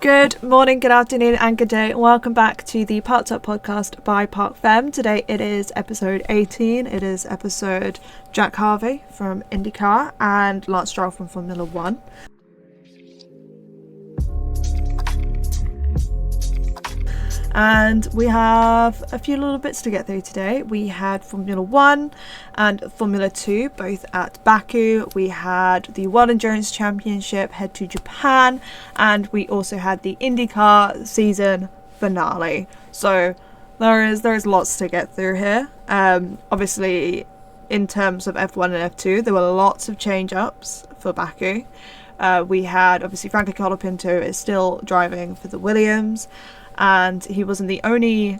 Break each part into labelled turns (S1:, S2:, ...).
S1: Good morning, good afternoon and good day. Welcome back to the Parc'd podcast by Parc'd. Today it is episode 18. It is episode Jack Harvey from INDYCAR and Lance Stroll from Formula 1. And we have a few little bits to get through today. We had Formula 1 and Formula 2 both at Baku. We had the World Endurance Championship head to Japan, and we also had the INDYCAR season finale. So there is lots to get through here. Obviously, in terms of F1 and F2, there were lots of change-ups for Baku. We had, obviously, Franco Colapinto is still driving for the Williams, and he wasn't the only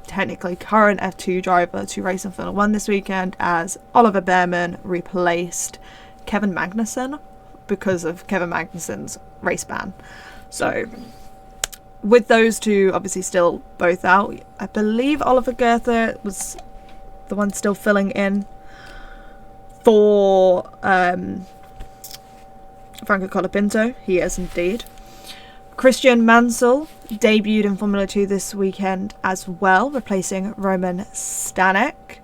S1: technically current F2 driver to race in Formula 1 this weekend, as Oliver Bearman replaced Kevin Magnussen because of Kevin Magnussen's race ban. So with those two obviously still both out, I believe Oliver Goethe was the one still filling in for Franco Colapinto. He is indeed. Christian Mansell debuted in Formula 2 this weekend as well, replacing Roman Stanek.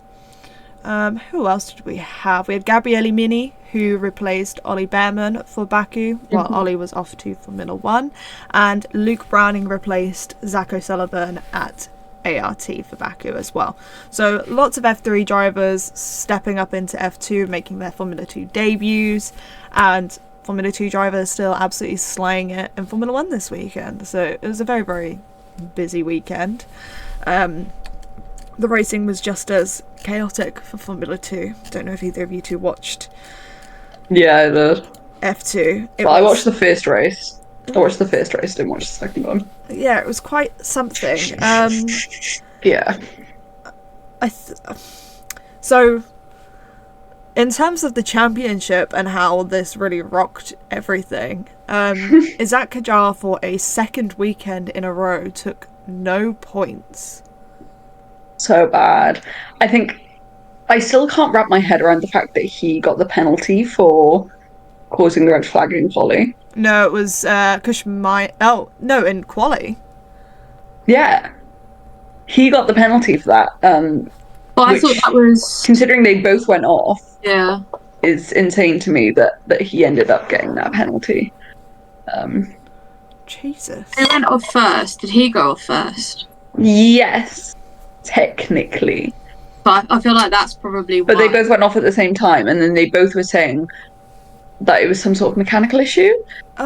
S1: Who else did we have? We had Gabriele Mini, who replaced Ollie Bearman for Baku, while Ollie was off to Formula 1. And Luke Browning replaced Zach O'Sullivan at ART for Baku as well. So lots of F3 drivers stepping up into F2, making their Formula 2 debuts, and Formula 2 drivers still absolutely slaying it in Formula 1 this weekend. So it was a very, very busy weekend. The racing was just as chaotic for Formula 2. Don't know if either of you two watched.
S2: Yeah, I did.
S1: F2.
S2: I watched the first race. Didn't watch the second one.
S1: Yeah, it was quite something.
S2: Yeah.
S1: So in terms of the championship and how this really rocked everything, Isaac Kajar for a second weekend in a row took no points.
S2: So bad. I think I still can't wrap my head around the fact that he got the penalty for causing the red flag in quali.
S1: No, it was Kushmai. Oh, no, in quali.
S2: Yeah. He got the penalty for that.
S3: Well, I thought that was...
S2: Considering they both went off,
S3: yeah,
S2: is insane to me that he ended up getting that penalty.
S1: Jesus.
S3: He went off first. Did he go off first?
S2: Yes, technically.
S3: But I feel like that's probably why.
S2: But they both went off at the same time, and then they both were saying that it was some sort of mechanical issue.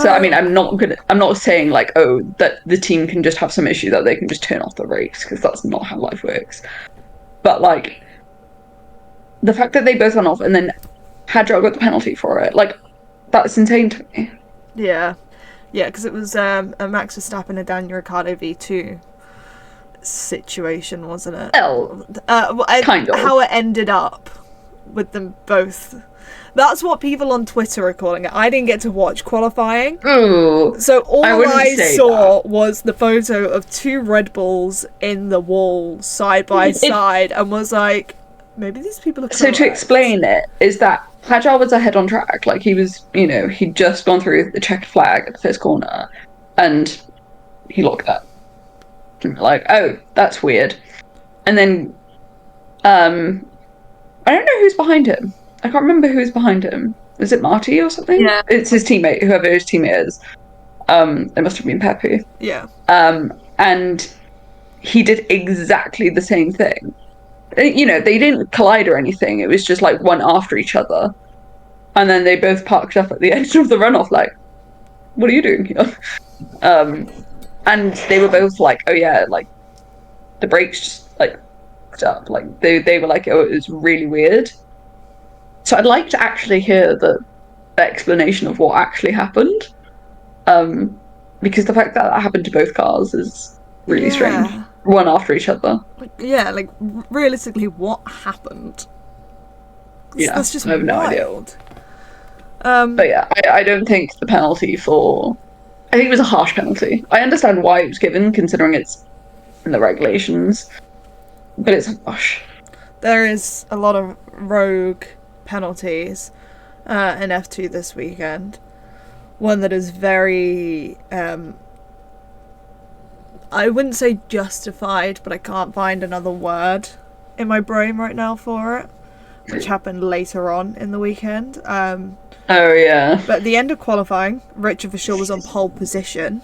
S2: So I mean, I'm not saying like, oh, that the team can just have some issue that they can just turn off the race, because that's not how life works. But like, the fact that they both went off and then Hadjar got the penalty for it, like, that's insane to me.
S1: Yeah, because it was a Max Verstappen and Daniel Ricciardo V2 situation, wasn't it?
S2: Well, kind of.
S1: How it ended up with them both. That's what people on Twitter are calling it. I didn't get to watch qualifying.
S2: Ooh,
S1: so all I saw
S2: that
S1: was the photo of two Red Bulls in the wall side by side, and was like, maybe these people are correct.
S2: So to explain it, is that Hadjar was ahead on track. Like, he was, he'd just gone through the checkered flag at the first corner, and he looked up. Like, oh, that's weird. And then, I don't know who's behind him. I can't remember who's behind him. Is it Marty or something?
S3: Yeah.
S2: It's his teammate, whoever his teammate is. It must have been Pepe.
S1: Yeah.
S2: And he did exactly the same thing. They didn't collide or anything. It was just like one after each other. And then they both parked up at the end of the runoff, like, what are you doing here? And they were both like, oh yeah, like, the brakes just, like, fucked up. Like, they were like, oh, it was really weird. So I'd like to actually hear the explanation of what actually happened. Because the fact that happened to both cars is really strange. One after each other.
S1: Yeah, like, realistically, what happened?
S2: Yeah,
S1: that's just
S2: I have no idea.
S1: wild.
S2: But yeah, I don't think the penalty for... I think it was a harsh penalty. I understand why it was given, considering it's in the regulations. But it's harsh.
S1: There is a lot of rogue penalties in F2 this weekend. One that is very I wouldn't say justified, but I can't find another word in my brain right now for it, which happened later on in the weekend.
S2: Oh, yeah.
S1: But at the end of qualifying, Richard for sure was on pole position.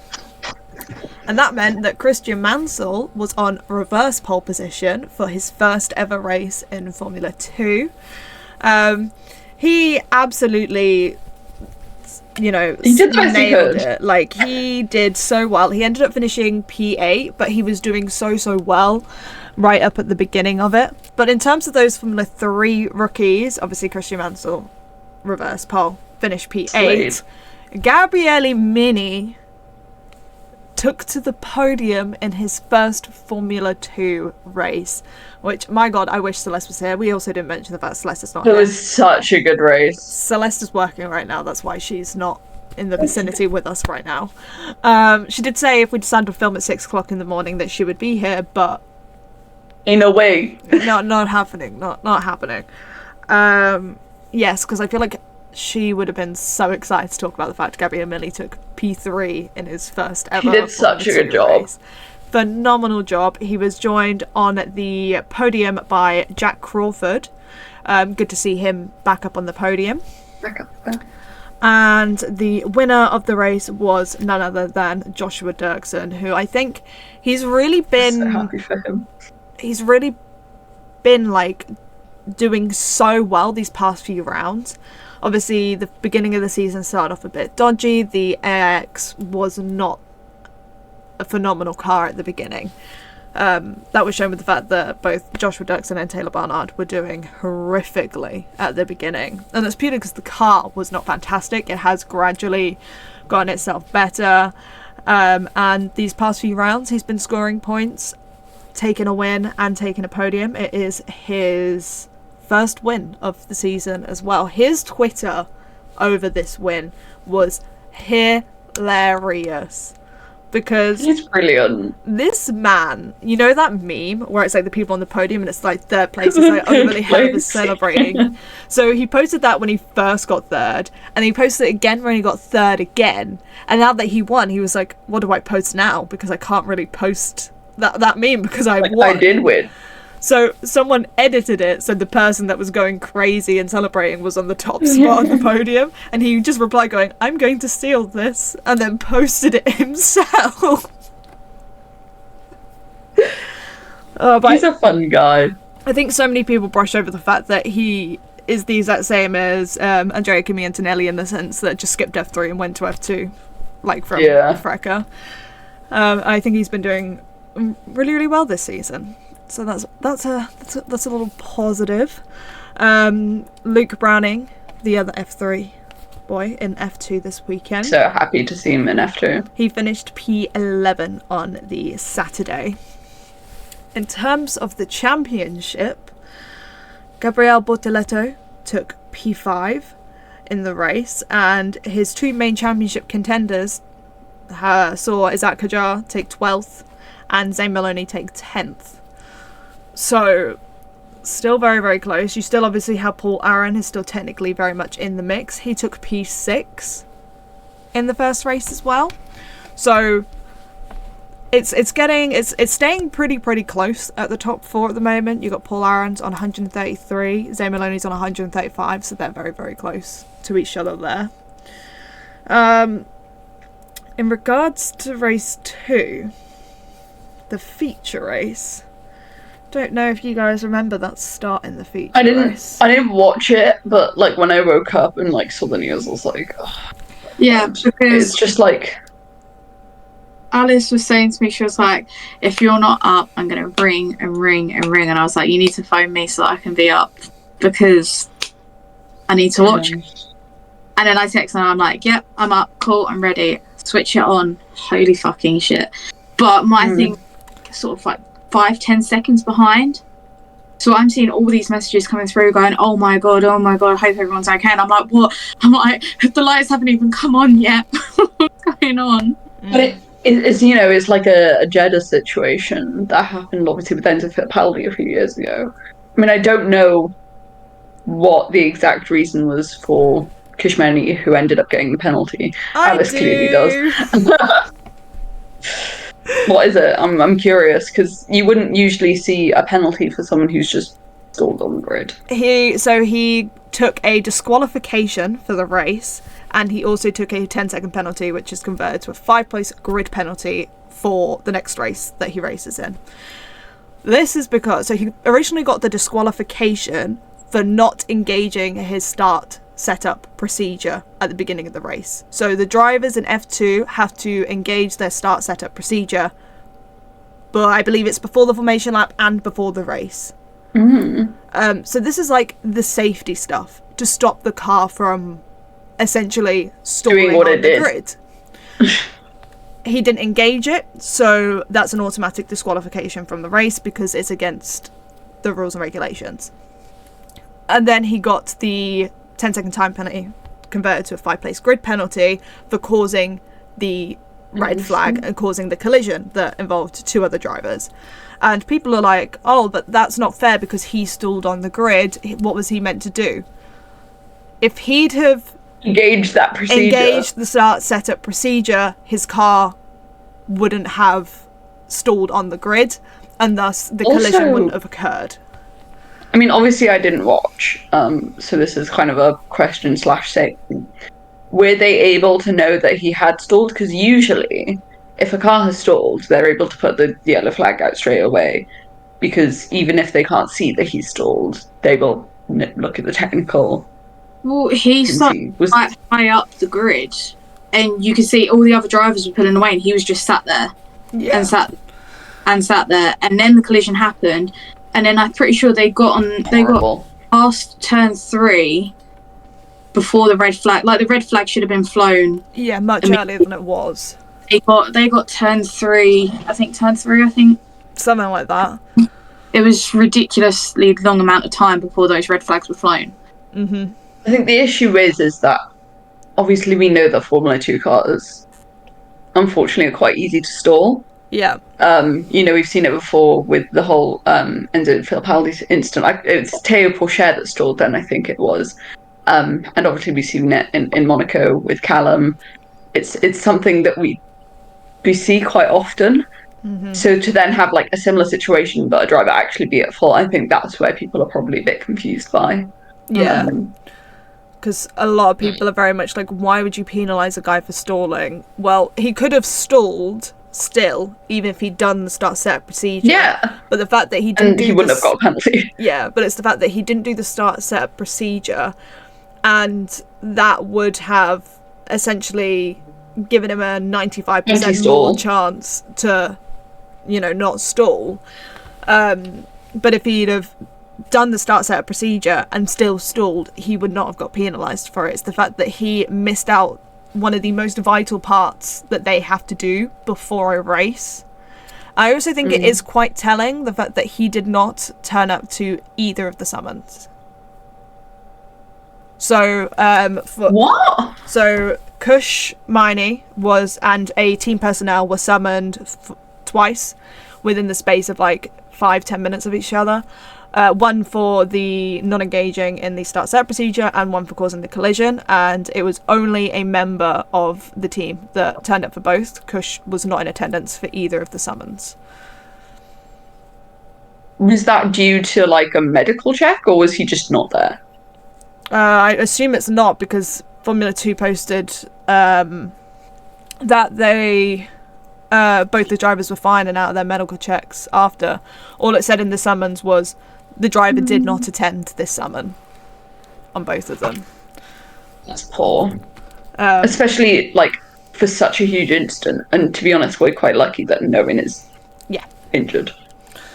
S1: And that meant that Christian Mansell was on reverse pole position for his first ever race in Formula 2. He absolutely, you know,
S2: he did the best he
S1: nailed
S2: could.
S1: it. Like, he did so well. He ended up finishing P8, but he was doing so well right up at the beginning of it. But in terms of those Formula 3 rookies, obviously Christian Mansell, reverse pole, finished P8.
S2: Sweet.
S1: Gabriele Mini took to the podium in his first Formula 2 race, which, my god, I wish Celeste was here. We also didn't mention the fact Celeste is not
S2: It
S1: here.
S2: was such a good race.
S1: Celeste is working right now, that's why she's not in the vicinity with us right now. She did say if we decided to film at 6 o'clock in the morning that she would be here, but
S2: In a way.
S1: not happening. Not happening. Yes, because I feel like she would have been so excited to talk about the fact Gabriele Mini took P3 in his first ever.
S2: He did such a good job.
S1: Race. Phenomenal job. He was joined on the podium by Jack Crawford. Good to see him back up on the podium.
S2: Back up.
S1: And the winner of the race was none other than Joshua Dirksen, who I think he's really been.
S2: So happy for him.
S1: He's really been like doing so well these past few rounds. Obviously, the beginning of the season started off a bit dodgy. The AX was not a phenomenal car at the beginning. That was shown with the fact that both Joshua Dirksen and Taylor Barnard were doing horrifically at the beginning. And that's purely because the car was not fantastic. It has gradually gotten itself better. And these past few rounds, he's been scoring points, taking a win and taking a podium. It is his first win of the season as well. His Twitter over this win was hilarious. Because
S2: he's brilliant.
S1: This man, you know that meme where it's like the people on the podium and it's like third place is like really hell of celebrating. So he posted that when he first got third, and he posted it again when he got third again. And now that he won, he was like, "What do I post now? Because I can't really post that meme because I won."
S2: I did win.
S1: So someone edited it so the person that was going crazy and celebrating was on the top spot on the podium, and he just replied going, "I'm going to steal this," and then posted it himself. But
S2: he's a fun guy.
S1: I think so many people brush over the fact that he is the exact same as Andrea Kimi Antonelli in the sense that just skipped F3 and went to F2, like from Freca. I think he's been doing really well this season. So that's a little positive. Luke Browning, the other F3 boy, in F2 this weekend.
S2: So happy to see him in F2.
S1: He finished P11 on the Saturday. In terms of the championship, Gabriele Bortoleto took P5 in the race, and his two main championship contenders saw Isaac Kajar take 12th and Zane Maloney take 10th. So, still very close. You still obviously have Paul Aaron, who's still technically very much in the mix. He took P6 in the first race as well. So, it's staying pretty close at the top four at the moment. You've got Paul Aaron's on 133, Zane Maloney's on 135, so they're very close to each other there. In regards to race 2, the feature race, don't know if you guys remember that start in the feature race.
S2: I didn't watch it, but like when I woke up and like saw the news, I was like, oh,
S3: yeah, because
S2: it's just like
S3: Alice was saying to me, she was like, if you're not up, I'm gonna ring and ring and ring, and I was like, you need to phone me so that I can be up because I need to watch. And then I text and I'm like, yep, I'm up, cool, I'm ready. Switch it on. Holy fucking shit. But my thing sort of like 5-10 seconds behind, so I'm seeing all these messages coming through going, oh my god, I hope everyone's okay, and I'm like, what? I'm like, the lights haven't even come on yet. What's going on?
S2: But it's you know, it's like a Jeddah situation that happened obviously with Enzo Fittipaldi a few years ago. I mean, I don't know what the exact reason was for Kishmani, who ended up getting the penalty. Alice clearly does. What is it? I'm curious, because you wouldn't usually see a penalty for someone who's just stalled on the grid.
S1: He took a disqualification for the race, and he also took a 10-second penalty, which is converted to a 5-place grid penalty for the next race that he races in. This is because, so he originally got the disqualification for not engaging his start setup procedure at the beginning of the race. So the drivers in F2 have to engage their start setup procedure, but I believe it's before the formation lap and before the race. So this is like the safety stuff to stop the car from essentially stalling on the grid. He didn't engage it, so that's an automatic disqualification from the race because it's against the rules and regulations. And then he got the 10-second time penalty converted to a 5-place grid penalty for causing the red flag and causing the collision that involved 2 other drivers. And people are like, oh, but that's not fair because he stalled on the grid. What was he meant to do? If he'd have
S2: engaged
S1: the start setup procedure, his car wouldn't have stalled on the grid, and thus the collision wouldn't have occurred.
S2: I mean, obviously I didn't watch, so this is kind of a question / statement. Were they able to know that he had stalled? Because usually, if a car has stalled, they're able to put the yellow flag out straight away, because even if they can't see that he's stalled, they will look at the technical.
S3: Well, he's like quite high up the grid, and you can see all the other drivers were pulling away, and he was just sat there and sat there, and then the collision happened, and then I'm pretty sure they got past turn 3 before the red flag. Like the red flag should have been flown.
S1: Yeah, much earlier than it was.
S3: They got turn 3. I think something
S1: like that.
S3: It was ridiculously long amount of time before those red flags were flown.
S2: I think the issue is that obviously we know that Formula 2 cars unfortunately are quite easy to stall.
S1: Yeah.
S2: We've seen it before with the whole Enzo Fittipaldi incident. It's Teo Pourchaire that stalled then, I think it was. And obviously we've seen it in Monaco with Callum. It's something that we see quite often. So to then have like a similar situation but a driver actually be at fault, I think that's where people are probably a bit confused by.
S1: Yeah. Because a lot of people are very much like, why would you penalise a guy for stalling? Well, he could have stalled still, even if he'd done the start set procedure.
S2: Yeah.
S1: But the fact that he didn't
S2: he wouldn't have got a penalty.
S1: Yeah, but it's the fact that he didn't do the start set procedure, and that would have essentially given him a 95% more chance to, not stall. But if he'd have done the start setup procedure and still stalled, he would not have got penalised for it. It's the fact that he missed out one of the most vital parts that they have to do before a race. I also think it is quite telling, the fact that he did not turn up to either of the summons. So,
S2: what?
S1: So, Kush, Miney and a team personnel were summoned twice within the space of like 5-10 minutes of each other. One for the non-engaging in the start set procedure and one for causing the collision, and it was only a member of the team that turned up for both. Kush was not in attendance for either of the summons.
S2: Was that due to like a medical check, or was he just not there?
S1: I assume it's not, because Formula 2 posted that they both the drivers were fine and out of their medical checks after. All it said in the summons was the driver did not attend this summon on both of them.
S2: That's poor. Especially like for such a huge incident, and to be honest, we're quite lucky that no one is injured,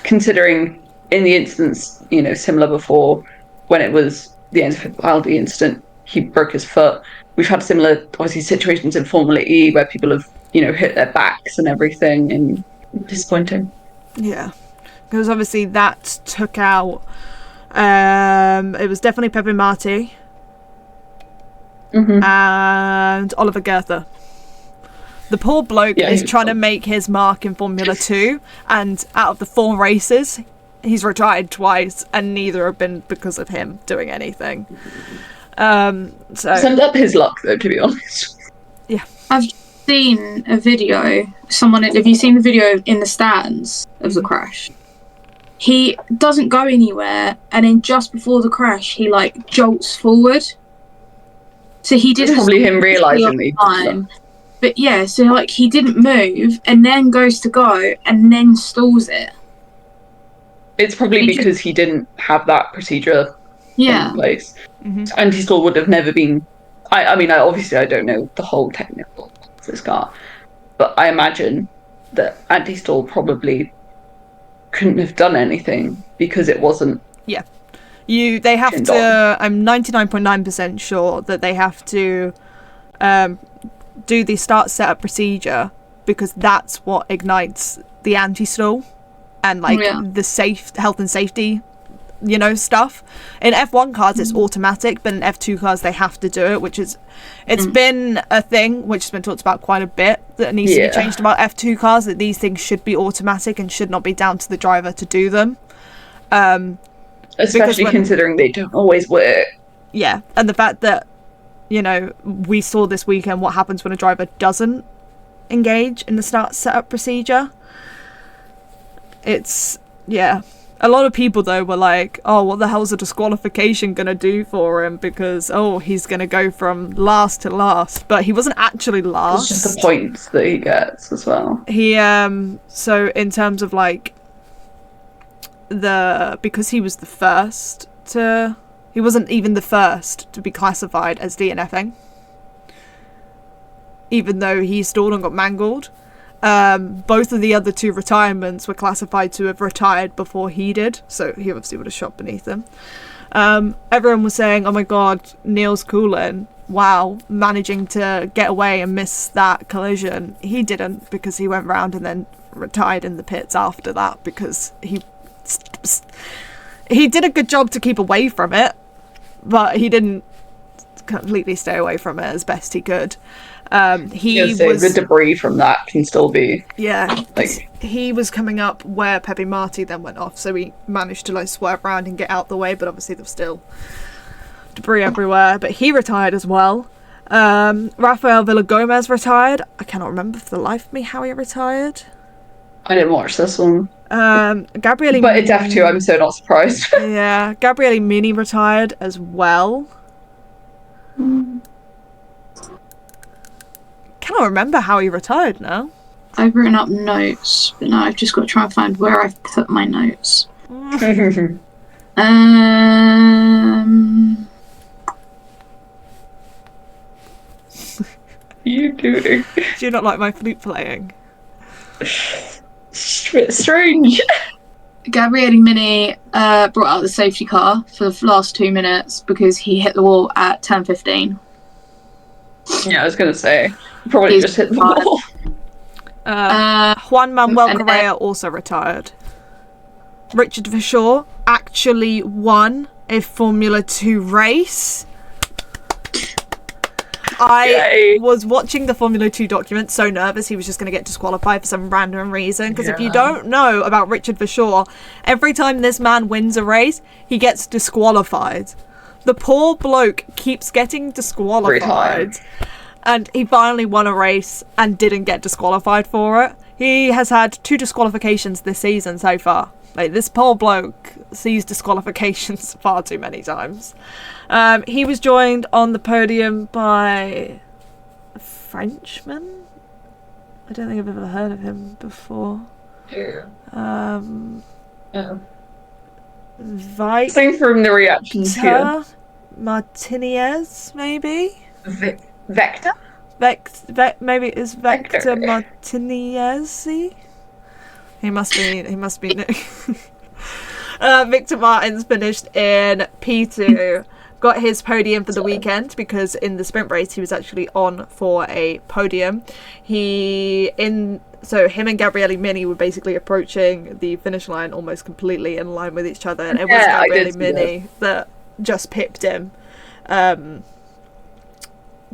S2: considering in the instance, similar before, when it was the Enzo Fittipaldi incident, he broke his foot. We've had similar obviously situations in Formula E where people have hit their backs and everything, and disappointing. Yeah,
S1: because obviously that took out it was definitely Pepe Marti and Oliver Goethe. The poor bloke is trying to make his mark in Formula 2, and out of the 4 races he's retired twice, and neither have been because of him doing anything. So
S2: summed up his luck though, to be honest.
S1: Yeah.
S3: seen a video, have you seen the video in the stands of the crash? He doesn't go anywhere, and then just before the crash, he like jolts forward. So he didn't.
S2: It's probably him realising
S3: time, but yeah, so like he didn't move, and then goes to go, and then stalls it.
S2: It's probably because he didn't have that procedure in place. Anti-stall would have never been. I mean, obviously I don't know the whole technical of this car, but I imagine that anti-stall probably couldn't have done anything because it wasn't.
S1: Yeah, they have to. I'm 99.9% sure that they have to do the start setup procedure, because that's what ignites the anti-stall and like the health and safety, stuff. In F1 cars it's automatic, but in F2 cars they have to do it, which is it's been a thing which has been talked about quite a bit, that needs to be changed about F2 cars, that these things should be automatic and should not be down to the driver to do them,
S2: especially considering they don't always work.
S1: Yeah, and the fact that we saw this weekend what happens when a driver doesn't engage in the start setup procedure. It's a lot of people though were like, oh, what the hell's a disqualification gonna do for him, because he's gonna go from last to last, but he wasn't actually last.
S2: It's just the points that he gets as well.
S1: He so in terms of like because he was the first to, he wasn't even the first to be classified as DNFing, even though he stalled and got mangled. Both of the other two retirements were classified to have retired before he did, so he obviously would have shot beneath them. Everyone was saying, oh my god, Neil's Coolin, wow, managing to get away and miss that collision. He didn't, because he went round and then retired in the pits after that, because he did a good job to keep away from it, but he didn't completely stay away from it as best he could. The debris from that can still be he was coming up where Pepe Marti then went off, so he managed to like swerve around and get out the way, but obviously there was still debris everywhere. But he retired as well. Rafael Villagomez retired. I cannot remember for the life of me how he retired.
S2: I didn't watch this one.
S1: Gabriele,
S2: but it's F2, I'm so not surprised.
S1: Yeah, Gabriele Mini retired as well. Cannot remember how he retired now.
S3: I've written up notes, but now I've just got to try and find where I've put my notes.
S2: You doing?
S1: Do you not like my flute playing?
S2: Strange.
S3: Gabriele Mini brought out the safety car for the last 2 minutes because he hit the wall at 10:15.
S2: Yeah, I was going to say. Probably just hit the wall.
S1: Juan Manuel Correa also retired. Richard Verschoor actually won a Formula 2 race. I was watching the Formula 2 document, so nervous he was just going to get disqualified for some random reason, because if you don't know about Richard Verschoor, every time this man wins a race, he gets disqualified. The poor bloke keeps getting disqualified. And he finally won a race and didn't get disqualified for it. He has had 2 disqualifications this season so far. Like, this poor bloke sees disqualifications far too many times. He was joined on the podium by a Frenchman. I don't think I've ever heard of him before.
S2: Same from the reactions here.
S1: Martinez, maybe?
S2: Vector?
S1: Maybe it's Vector Martinez. He must be new. Victor Martins finished in P2, got his podium for the weekend, because in the sprint race he was actually on for a podium. So him and Gabriele Mini were basically approaching the finish line almost completely in line with each other, and it was Gabriele Mini that just pipped him.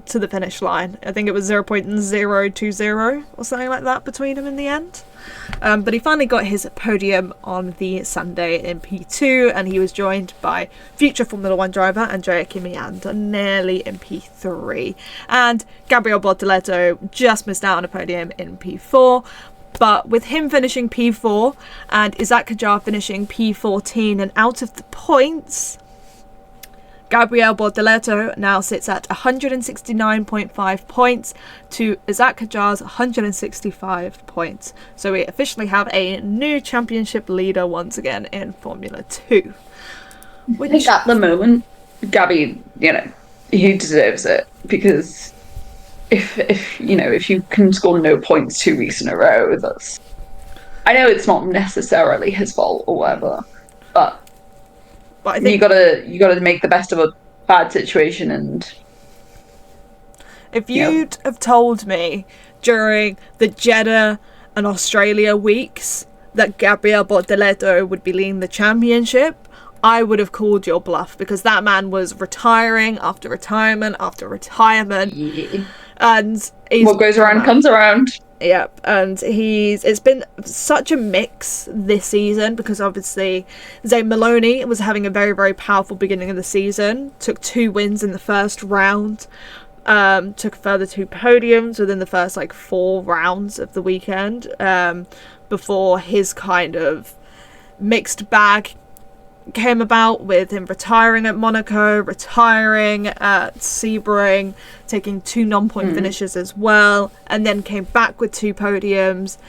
S1: to the finish line. I think it was 0.020 or something like that between them in the end. But he finally got his podium on the Sunday in P2, and he was joined by future Formula 1 driver Andrea Kimianda nearly in P3. And Gabriele Bortoleto just missed out on a podium in P4. But with him finishing P4 and Isaac Kajar finishing P14 and out of the points, Gabriele Bortoleto now sits at 169.5 points to Isaac Kajar's 165 points. So we officially have a new championship leader once again in Formula 2.
S2: I think at the moment, Gabby, he deserves it, because if you can score no points 2 weeks in a row, I know it's not necessarily his fault or whatever, but I think you gotta make the best of a bad situation. And
S1: if you'd have told me during the Jeddah and Australia weeks that Gabriele Bortoleto would be leading the championship, I would have called your bluff, because that man was retiring after retirement after retirement.
S2: Yeah.
S1: And
S2: what goes around comes around.
S1: Yep, and it's been such a mix this season, because obviously Zane Maloney was having a very, very powerful beginning of the season, took 2 wins in the first round, took a further 2 podiums within the first 4 rounds of the weekend, before his kind of mixed bag came about, with him retiring at Monaco, retiring at Sebring, taking 2 non-point finishes as well, and then came back with 2 podiums,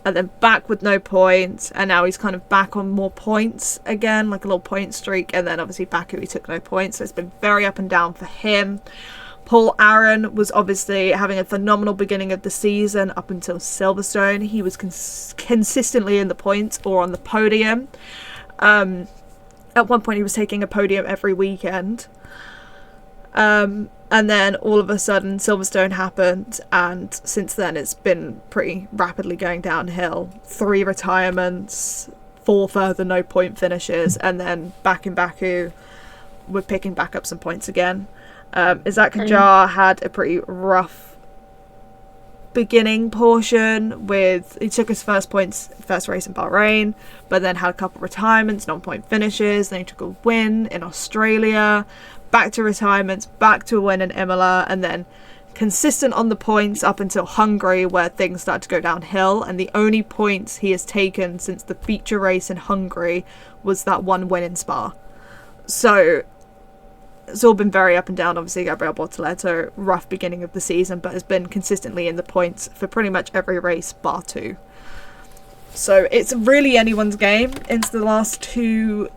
S1: and then back with no points, and now he's kind of back on more points again, like a little point streak, and then obviously Baku he took no points, so it's been very up and down for him. Paul Aaron was obviously having a phenomenal beginning of the season up until Silverstone. He was consistently in the points or on the podium. At one point he was taking a podium every weekend, and then all of a sudden Silverstone happened, and since then it's been pretty rapidly going downhill. 3 retirements, 4 further no point finishes, and then back in Baku we're picking back up some points again. Isaac Kajar had a pretty rough beginning portion, he took his first race in Bahrain, but then had a couple retirements, non-point finishes, then he took a win in Australia, back to retirements, back to a win in Imola, and then consistent on the points up until Hungary, where things started to go downhill, and the only points he has taken since the feature race in Hungary was that 1 win in Spa. So it's all been very up and down. Obviously Gabriele Bortoleto, rough beginning of the season, but has been consistently in the points for pretty much every race bar 2. So it's really anyone's game into the last 2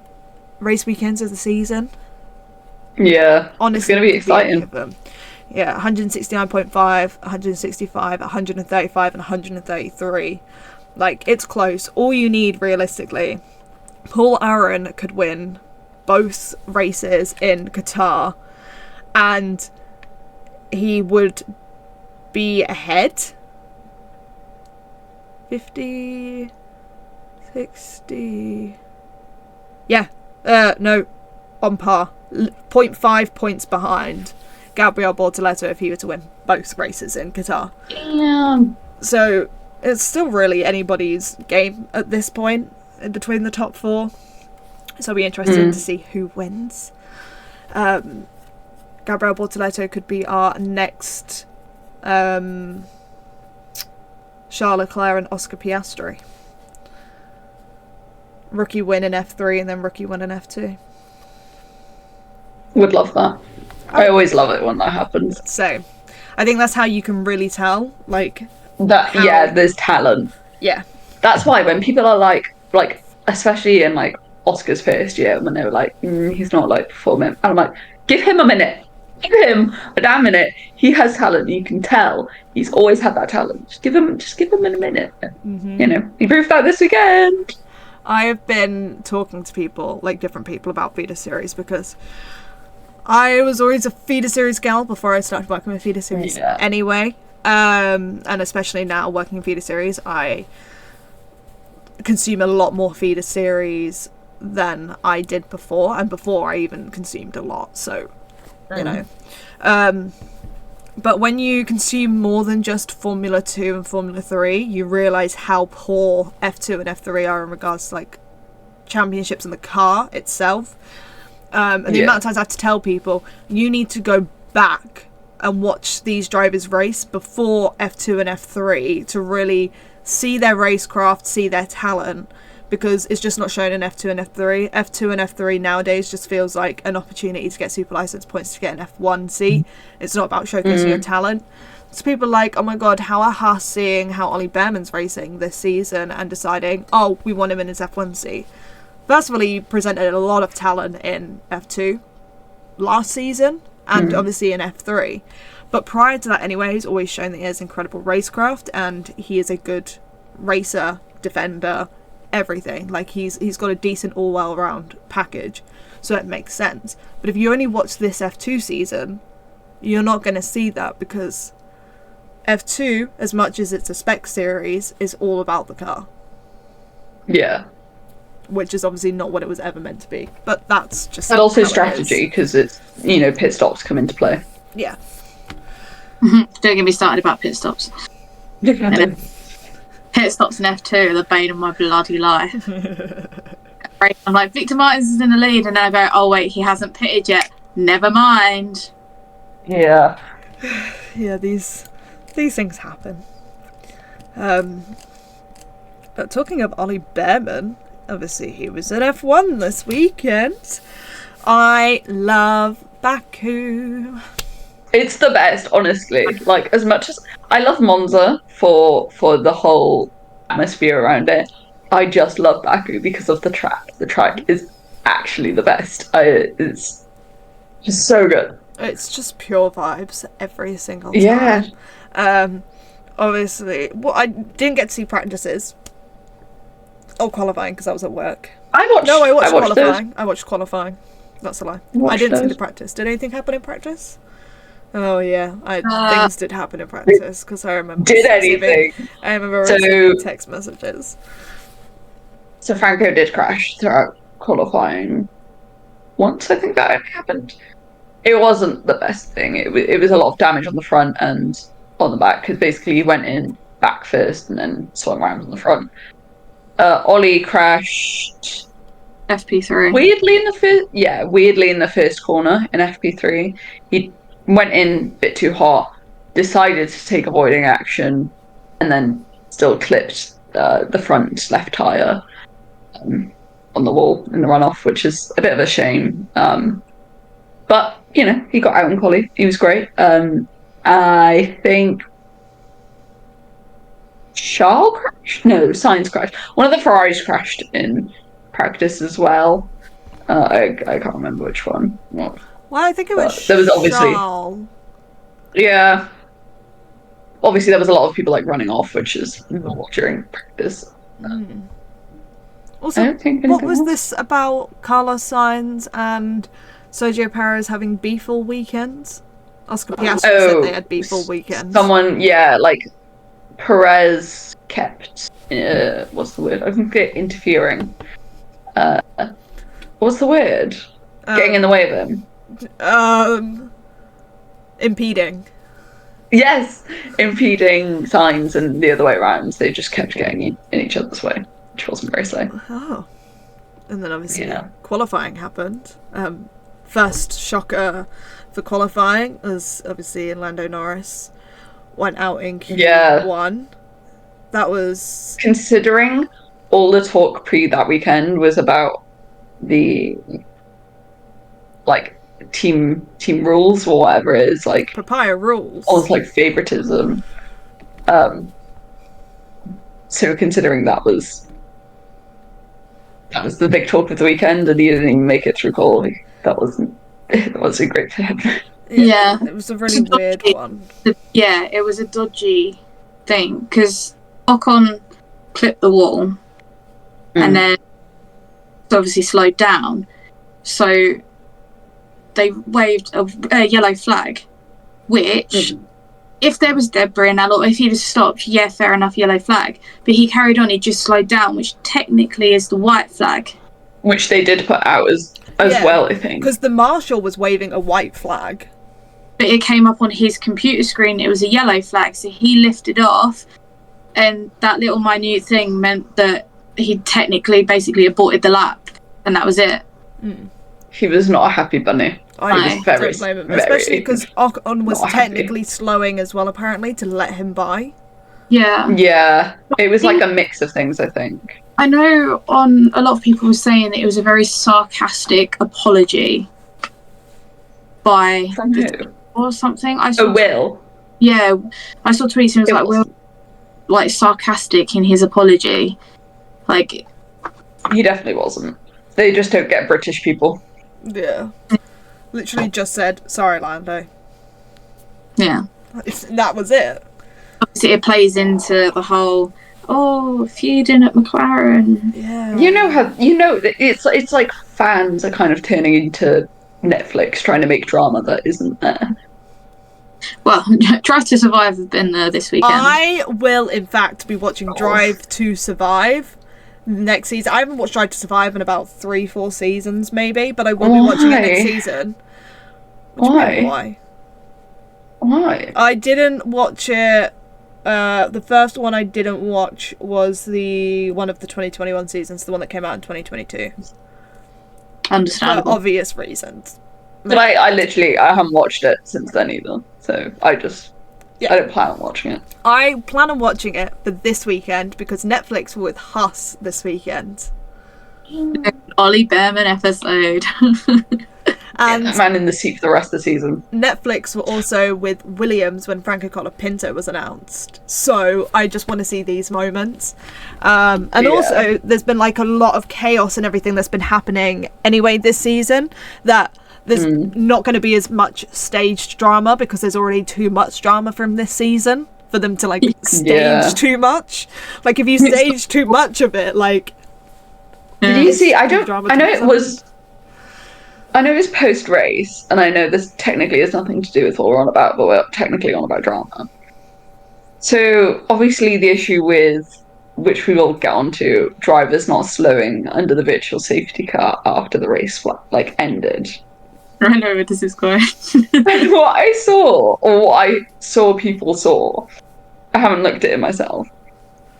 S1: race weekends of the season.
S2: Yeah,
S1: honestly,
S2: it's going to be exciting.
S1: Yeah, 169.5, 165, 135 and 133. It's close. All you need realistically, Paul Aaron could win both races in Qatar and he would be ahead 50, 60, on par, 0.5 points behind Gabriele Bortoleto if he were to win both races in Qatar.
S2: Yeah.
S1: So it's still really anybody's game at this point in between the top 4. So it'll be interesting to see who wins. Gabriele Bortoleto could be our next Charles Leclerc and Oscar Piastri. Rookie win in F3 and then rookie win in F2.
S2: Would love that. I always love it when that happens.
S1: So I think that's how you can really tell,
S2: there's talent.
S1: Yeah.
S2: That's why when people are like especially in Oscar's first year, when they were like, he's not performing, and I'm like, give him a minute, give him a damn minute. He has talent. You can tell he's always had that talent. Just give him a minute. He proved that this weekend.
S1: I have been talking to people, different people, about feeder series, because I was always a feeder series gal before I started working with feeder series anyway, and especially now working in feeder series, I consume a lot more feeder series than I did before, and before I even consumed a lot, so But when you consume more than just Formula 2 and Formula 3, you realise how poor F2 and F3 are in regards to, like, championships in the car itself. And the amount of times I have to tell people, you need to go back and watch these drivers race before F2 and F3 to really see their racecraft, see their talent, because it's just not shown in F2 and F3. F2 and F3 nowadays just feels like an opportunity to get super license points to get an F1 seat. It's not about showcasing your talent. So people are like, oh my god, how are Haas seeing how Ollie Behrman's racing this season and deciding, oh, we want him in his F1 seat? First of all, he presented a lot of talent in F2 last season and obviously in F3. But prior to that anyway, he's always shown that he has incredible racecraft and he is a good racer, defender, everything. Like, he's got a decent all-round package, so it makes sense. But if you only watch this F2 season, you're not going to see that, because F2, as much as it's a spec series, is all about the car.
S2: Yeah.
S1: Which is obviously not what it was ever meant to be. But that's just...
S2: And also strategy, because it's, you know, pit stops come into play.
S1: Yeah.
S3: Don't get me started about pit stops. Pit stops in F2 are the bane of my bloody life. I'm like, Victor Martins is in the lead, and then I go, oh wait, he hasn't pitted yet. Never mind.
S2: Yeah.
S1: Yeah, these things happen. But talking of Ollie Behrman, obviously he was at F1 this weekend. I love Baku.
S2: It's the best, honestly. Like, as much as I love Monza for the whole atmosphere around it, I just love Baku because of the track. The track is actually the best. It's just so good.
S1: It's just pure vibes every single time.
S2: Yeah.
S1: Obviously, well, I didn't get to see practices or qualifying because I was at work.
S2: I watched
S1: qualifying.
S2: Those.
S1: I watched qualifying. That's a lie.
S2: Watched
S1: I didn't see
S2: those.
S1: the practice. Did anything happen in practice? Oh yeah, things did happen in practice because I remember.
S2: Did anything?
S1: I remember receiving text messages.
S2: So Franco did crash throughout qualifying once. I think that only happened. It wasn't the best thing. It was a lot of damage on the front and on the back, because basically he went in back first and then swung around on the front. Ollie crashed
S3: FP3.
S2: weirdly in the first corner in FP3. He went in a bit too hot, decided to take avoiding action, and then still clipped the front left tyre on the wall in the runoff, which is a bit of a shame. But, you know, he got out in quali. He was great. I think Charles crashed? No, Sainz crashed. One of the Ferraris crashed in practice as well. I can't remember which one.
S1: Well, I think it was
S2: there was obviously
S1: Charles.
S2: Yeah. Obviously there was a lot of people like running off, which is normal during practice.
S1: Also, what was this about Carlos Sainz and Sergio Perez having beef all weekends? Oscar Piastri said they had beef all weekends.
S2: Perez kept what's the word? I can get interfering. What's the word? Getting in the way of him.
S1: Impeding.
S2: Yes, impeding Sainz and the other way around. They just kept getting in each other's way, which wasn't very safe.
S1: Oh. And then obviously qualifying happened. First shocker for qualifying was obviously Lando Norris went out in Q1.
S2: Yeah.
S1: That was...
S2: Considering all the talk that weekend was about the team rules or whatever it is, like
S1: papaya rules,
S2: almost like favoritism. So considering that was the big talk of the weekend, and he didn't even make it through quality, that wasn't great for him.
S3: Yeah,
S1: it was a really weird one.
S3: Yeah, it was a dodgy thing because Ocon clipped the wall and then obviously slowed down, so they waved a yellow flag, which if there was debris and that, or if he'd have stopped, yeah, fair enough, yellow flag, but he carried on, he just slowed down, which technically is the white flag,
S2: which they did put out as well, I think,
S1: because the marshal was waving a white flag.
S3: but it came up on his computer screen. It was a yellow flag, so he lifted off, and that little minute thing meant that he technically basically aborted the lap, and that was it.
S2: He was not a happy bunny.
S1: I
S2: was very,
S1: don't blame him,
S2: very
S1: especially because Ocon was
S2: not happy.
S1: technically slowing as well, apparently, to let him by.
S3: Yeah.
S2: Yeah, it was like a mix of things, I think.
S3: I know a lot of people were saying that it was a very sarcastic apology by
S2: From who?
S3: or something. I saw
S2: Will.
S3: Yeah, I saw tweets and it was like,
S2: wasn't.
S3: Will, like, sarcastic in his apology. Like,
S2: He definitely wasn't. They just don't get British people.
S1: Yeah. Literally just said, sorry, Lando.
S3: yeah.
S1: That was it.
S3: Obviously, it plays into the whole, feuding at McLaren.
S1: Yeah.
S2: You know how it's like fans are kind of turning into Netflix trying to make drama that isn't there.
S3: Well, Drive to Survive have been there this weekend.
S1: I will, in fact, be watching Drive to Survive next season. I haven't watched Drive to Survive in about 3-4 seasons, maybe, but I will be watching it next season. Why?
S2: Why?
S1: I didn't watch it. The first one I didn't watch was the one of the 2021 seasons, the one that came out in 2022.
S3: Understandable.
S1: For obvious reasons.
S2: But I haven't watched it since then either. So I don't plan on watching it.
S1: I plan on watching it for this weekend because Netflix were with Huss this weekend.
S3: Ollie Behrman episode.
S1: And
S2: Yeah, man in the seat for the rest of the season.
S1: Netflix were also with Williams when Franco Colapinto was announced. So I just want to see these moments. And also, there's been like a lot of chaos and everything that's been happening anyway this season, that there's not going to be as much staged drama because there's already too much drama from this season for them to like stage too much. Like if you stage too much of it, like...
S2: Did you see? I know it was post-race, and I know this technically has nothing to do with what we're on about, but we're technically on about drama. So, obviously the issue with, which we will get onto, drivers not slowing under the virtual safety car after the race, ended.
S3: I know where this is going.
S2: And what I saw, or what I saw people saw, I haven't looked at it myself,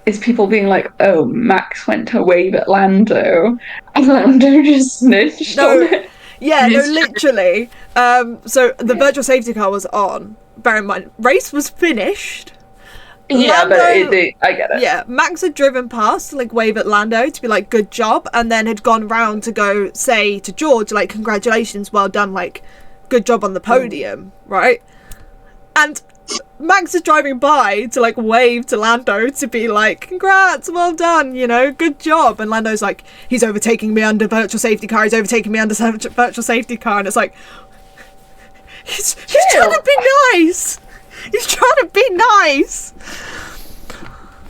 S2: is people being like, oh, Max went to wave at Lando, and Lando just snitched on it.
S1: Yeah, no, literally. So the virtual safety car was on. Bear in mind, race was finished.
S2: Yeah,
S1: Lando,
S2: but I get it.
S1: Yeah, Max had driven past to like wave at Lando to be like, good job, and then had gone round to go say to George, like, congratulations, well done, like, good job on the podium, right? And Max is driving by to like wave to Lando to be like, congrats, well done, you know, good job. And Lando's like, he's overtaking me under virtual safety car, he's overtaking me under virtual safety car. And it's like, he's trying to be nice. He's trying to be nice.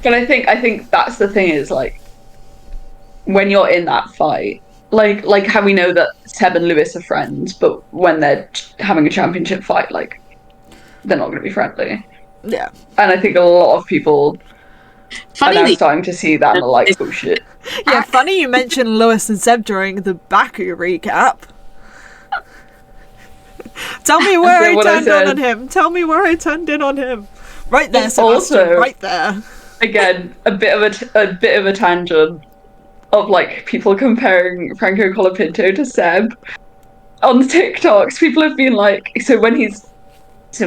S2: But I think that's the thing is, like, when you're in that fight, like how we know that Seb and Lewis are friends, but when they're having a championship fight, like, they're not going to be friendly.
S1: Yeah.
S2: And I think a lot of people are now starting to see that and are like, oh shit.
S1: Yeah, funny you mentioned Lewis and Seb during the Baku recap. Tell me where I turned on him. Tell me where I turned in on him. Right there, Sebastian,
S2: also,
S1: right there.
S2: Again, a bit of a tangent of like people comparing Franco Colapinto to Seb on the TikToks. People have been like, so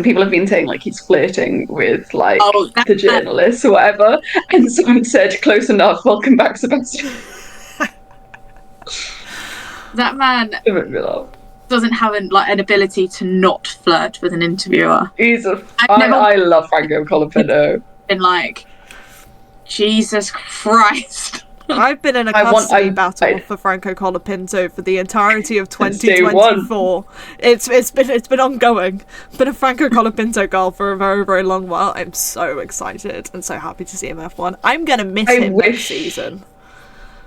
S2: people have been saying like he's flirting with like the journalists or whatever, and someone said, "Close enough. Welcome back, Sebastian."
S3: That man doesn't have an ability to not flirt with an interviewer.
S2: I love Franco Colapinto.
S3: Been like, Jesus Christ.
S1: I've been in a custody battle for Franco Colapinto for the entirety of 2024. It's been ongoing. Been a Franco Colapinto girl for a very, very long while. I'm so excited and so happy to see him F1. I'm gonna miss him next season.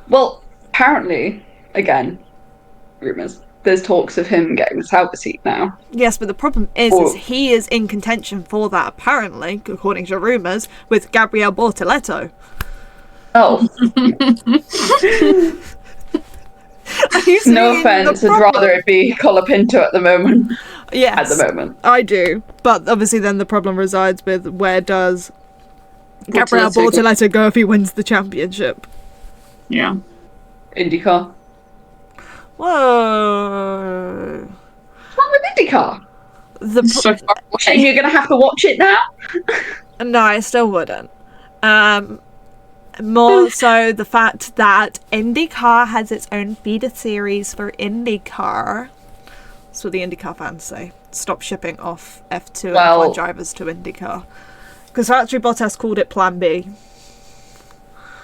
S2: Well, apparently, again, rumours. There's talks of him getting the Sauber seat now.
S1: Yes, but the problem is he is in contention for that, apparently, according to rumours, with Gabriele Bortoleto.
S2: Oh. No offense, I'd rather it be Colapinto at the moment.
S1: Yes,
S2: at the moment.
S1: I do. But obviously then the problem resides with where does Gabriel
S2: Bortoleto
S1: Bortoleto go if he wins the championship?
S3: Yeah.
S2: INDYCAR.
S1: Whoa.
S2: What's wrong with INDYCAR?
S3: It's so far
S2: Are
S3: away.
S2: you going to have to watch it now?
S1: No, I still wouldn't. More so the fact that INDYCAR has its own feeder series for INDYCAR. That's what the INDYCAR fans say. Stop shipping off F2 and F1 drivers to INDYCAR. Because actually Bottas called it Plan B.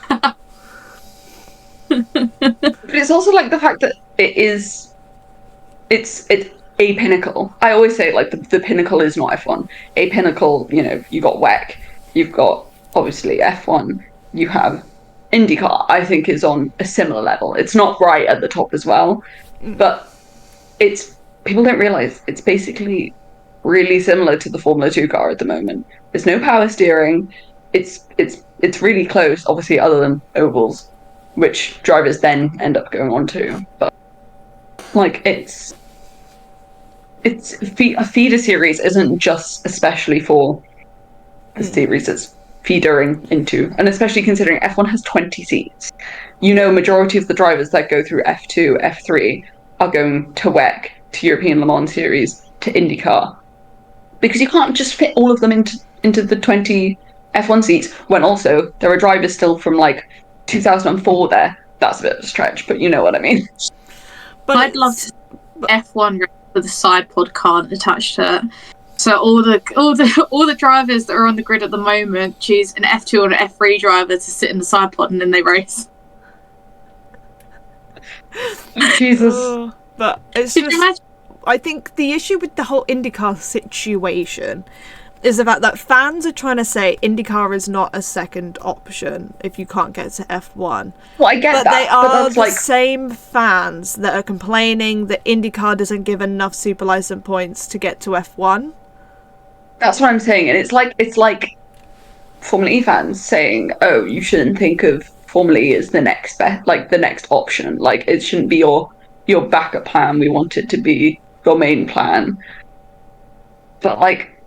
S2: But it's also like the fact that it's a pinnacle. I always say like the pinnacle is not F1. A pinnacle, you know, you got WEC, you've got obviously F1, you have INDYCAR, I think is on a similar level. It's not right at the top as well, but it's, people don't realise it's basically really similar to the Formula 2 car at the moment. There's no power steering. It's really close, obviously, other than ovals, which drivers then end up going on to. But like a feeder series isn't just especially for the series it's feedering into, and especially considering F1 has 20 seats. You know, majority of the drivers that go through F2, F3 are going to WEC, to European Le Mans Series, to INDYCAR, because you can't just fit all of them into the 20 F1 seats, when also there are drivers still from like 2004 there. That's a bit of a stretch, but you know what I mean.
S3: But I'd love to F1 with a side pod card attached to it. So all the drivers that are on the grid at the moment choose an F2 or an F3 driver to sit in the side pod and then they race.
S2: Jesus.
S1: But it's just, I think the issue with the whole INDYCAR situation is the fact that fans are trying to say INDYCAR is not a second option if you can't get to F1.
S2: Well, I get
S1: but
S2: that.
S1: They are
S2: but that's
S1: the
S2: like
S1: same fans that are complaining that INDYCAR doesn't give enough super license points to get to F1.
S2: That's what I'm saying, and it's like Formula E fans saying, "Oh, you shouldn't think of Formula E as the next the next option. Like it shouldn't be your backup plan. We want it to be your main plan." But like,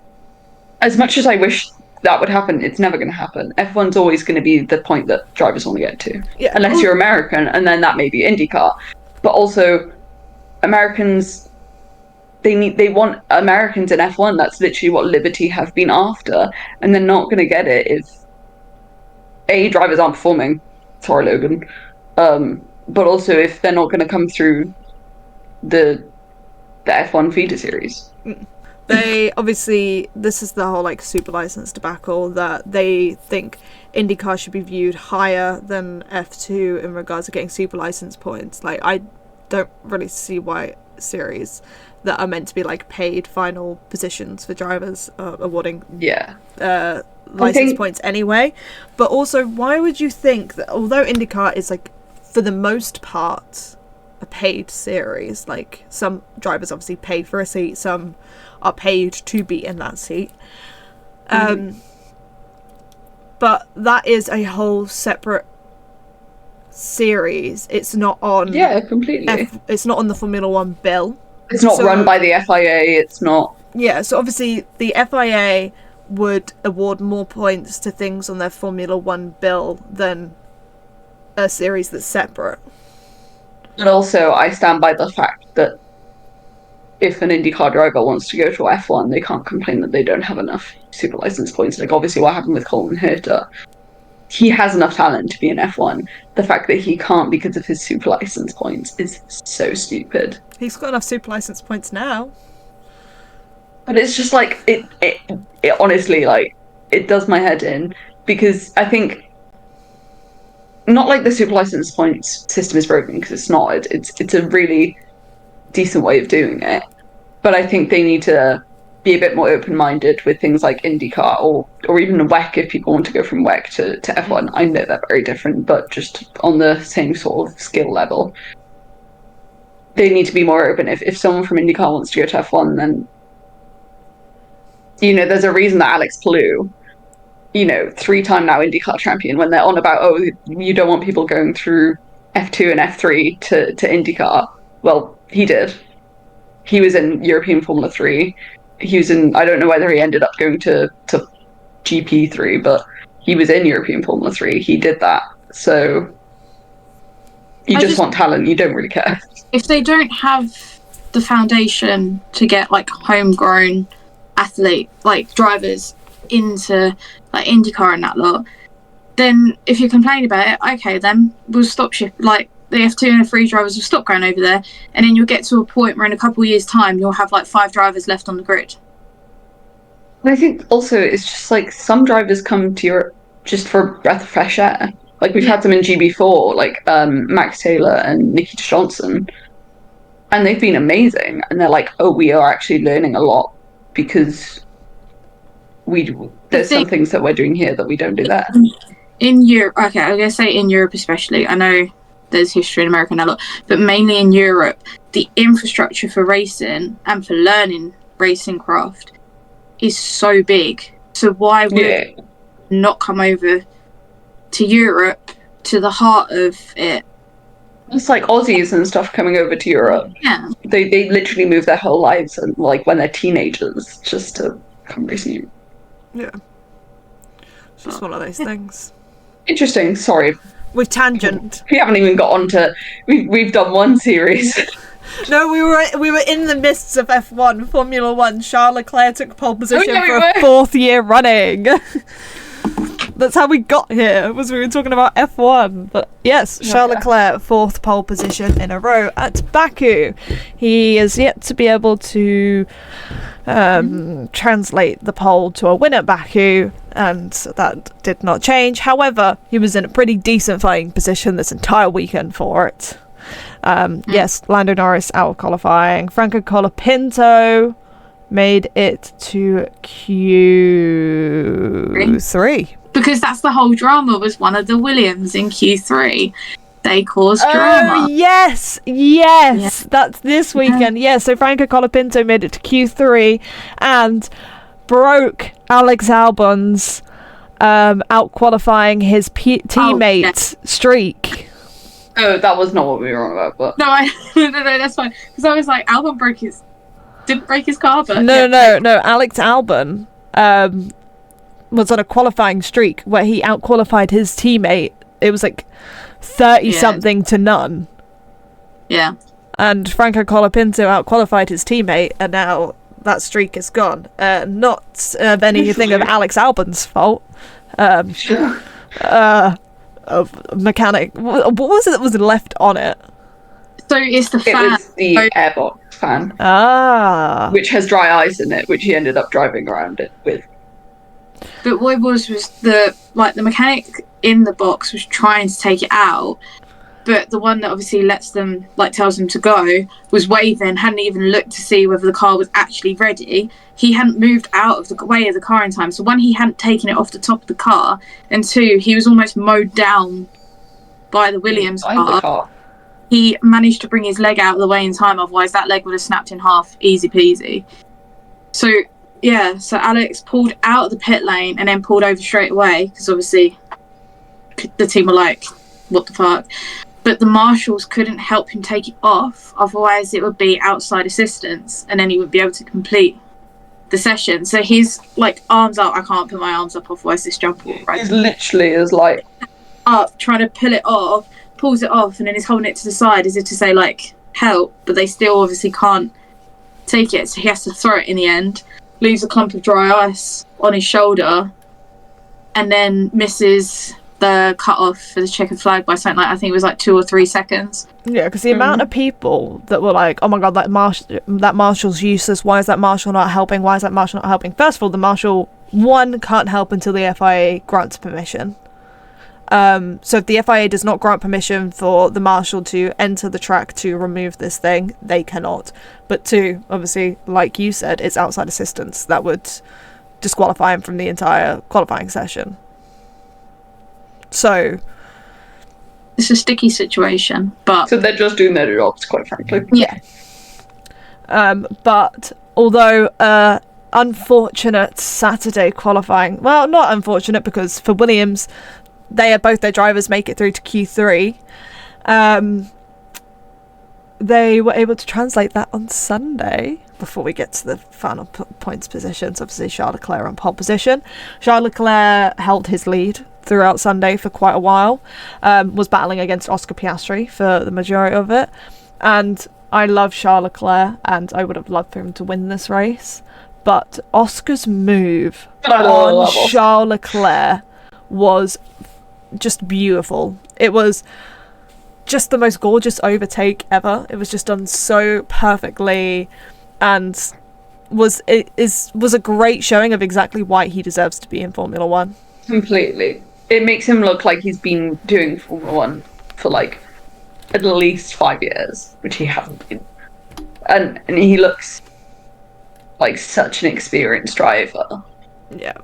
S2: as much as I wish that would happen, it's never going to happen. F1's always going to be the point that drivers want to get to, unless you're American, and then that may be INDYCAR. But also, Americans. They want Americans in F1. That's literally what Liberty have been after, and they're not going to get it if drivers aren't performing. Sorry, Logan. But also if they're not going to come through the F1 feeder series.
S1: They obviously, this is the whole like super license debacle, that they think INDYCAR should be viewed higher than F2 in regards to getting super license points. Like I don't really see why series that are meant to be like paid final positions for drivers awarding license points anyway. But also, why would you think that although INDYCAR is like for the most part a paid series, like some drivers obviously pay for a seat, some are paid to be in that seat, but that is a whole separate series. It's not on
S2: completely.
S1: It's not on the Formula 1 bill.
S2: It's not run by the FIA. It's not.
S1: Yeah, so obviously the FIA would award more points to things on their Formula 1 bill than a series that's separate.
S2: But also, I stand by the fact that if an INDYCAR driver wants to go to F1, they can't complain that they don't have enough super license points. Like, obviously, what happened with Colton Herta. He has enough talent to be in F1. The fact that he can't because of his super license points is so stupid.
S1: He's got enough super license points now.
S2: But it's just like, it honestly, like, it does my head in, because I think, not like the super license points system is broken, because it's not. It's a really decent way of doing it. But I think they need to be a bit more open-minded with things like INDYCAR or even WEC if people want to go from WEC to F1. I know they're very different, but just on the same sort of skill level. They need to be more open. If someone from INDYCAR wants to go to F1, then, you know, there's a reason that Alex Palou, you know, 3-time now INDYCAR champion, when they're on about, oh, you don't want people going through F2 and F3 to INDYCAR. Well, he did. He was in European Formula 3. He was in, I don't know whether he ended up going to GP3, but he was in European Formula 3. He did that. So you just want talent. You don't really care.
S3: If they don't have the foundation to get like homegrown athlete, like drivers into like INDYCAR and that lot, then if you complain about it, okay, then we'll stop like the F2 and F3 drivers will stop going over there, and then you'll get to a point where in a couple of years' time you'll have like 5 drivers left on the grid.
S2: And I think also it's just like some drivers come to Europe just for a breath of fresh air. Like we've had them in GB4, like Max Taylor and Nikita Johnson, and they've been amazing. And they're like, oh, we are actually learning a lot because there's some things that we're doing here that we don't do there.
S3: In Europe, okay, I'm going to say in Europe especially, I know there's history in America and a lot, but mainly in Europe, the infrastructure for racing and for learning racing craft is so big. So why would not come over to Europe, to the heart of it?
S2: It's like Aussies and stuff coming over to Europe.
S3: Yeah.
S2: They literally move their whole lives, and like when they're teenagers, just to come racing.
S1: Yeah. It's just one of those things.
S2: Interesting. Sorry.
S1: With tangent.
S2: We haven't even got on to. We've done one series.
S1: No, we were in the midst of F1, Formula 1. Charles Leclerc took pole position for a 4th year running. That's how we got here, was we were talking about F1. But yes, Charles Leclerc, 4th pole position in a row at Baku. He is yet to be able to translate the pole to a win at Baku, and that did not change. However, he was in a pretty decent fighting position this entire weekend for it. Yes, Lando Norris out of qualifying. Franco Colapinto made it to Q3.
S3: Because that's the whole drama, was one of the Williams in Q3. They caused drama.
S1: Oh, yes. That's this weekend. Yeah, so Franco Colapinto made it to Q3 and broke Alex Albon's out qualifying his teammate streak.
S2: Oh, that was not what we were on about, but...
S3: No, that's fine. Because I was like, Albon didn't break his car, but...
S1: No, Alex Albon was on a qualifying streak where he out-qualified his teammate. It was like 30-something to none.
S3: Yeah.
S1: And Franco Colapinto out-qualified his teammate, and now that streak is gone. Not anything of Alex Albon's fault. Mechanic. What was it that was left on it?
S3: So it's the fan.
S2: It was the airbox fan.
S1: Ah.
S2: Which has dry ice in it, which he ended up driving around it with.
S3: But what it was the mechanic in the box was trying to take it out, but the one that obviously tells them to go was waving, hadn't even looked to see whether the car was actually ready. He hadn't moved out of the way of the car in time. So one, he hadn't taken it off the top of the car, and 2, he was almost mowed down by the Williams car. He managed to bring his leg out of the way in time, otherwise that leg would have snapped in half, easy peasy. So Alex pulled out of the pit lane and then pulled over straight away, because obviously the team were like, what the fuck? But the marshals couldn't help him take it off, otherwise it would be outside assistance, and then he would be able to complete the session. So he's like, arms up, I can't put my arms up, otherwise this jump will right.
S2: He's literally is like
S3: up, trying to pull it off, pulls it off, and then he's holding it to the side as if to say like, help, but they still obviously can't take it, so he has to throw it in the end, leaves a clump of dry ice on his shoulder, and then misses the cut off for the checkered flag by something like, I think it was like 2 or 3 seconds.
S1: Yeah, because the amount of people that were like, oh my god, that marshal's useless, why is that marshal not helping, first of all, the marshal, 1, can't help until the FIA grants permission. So if the FIA does not grant permission for the marshal to enter the track to remove this thing, they cannot. But 2, obviously, like you said, it's outside assistance that would disqualify him from the entire qualifying session. So
S3: it's a sticky situation, but
S2: so they're just doing their jobs, quite frankly.
S3: Yeah.
S1: But although unfortunate Saturday qualifying, well, not unfortunate, because for Williams, they had both their drivers make it through to Q3. They were able to translate that on Sunday. Before we get to the final points positions, obviously Charles Leclerc on pole position. Charles Leclerc held his lead throughout Sunday for quite a while, was battling against Oscar Piastri for the majority of it, and I love Charles Leclerc and I would have loved for him to win this race, but Oscar's move on Charles Leclerc was just beautiful. It was just the most gorgeous overtake ever. It was just done so perfectly, and was a great showing of exactly why he deserves to be in Formula One.
S2: Completely. It makes him look like he's been doing Formula One for like at least 5 years, which he hasn't been. And he looks like such an experienced driver.
S1: Yeah.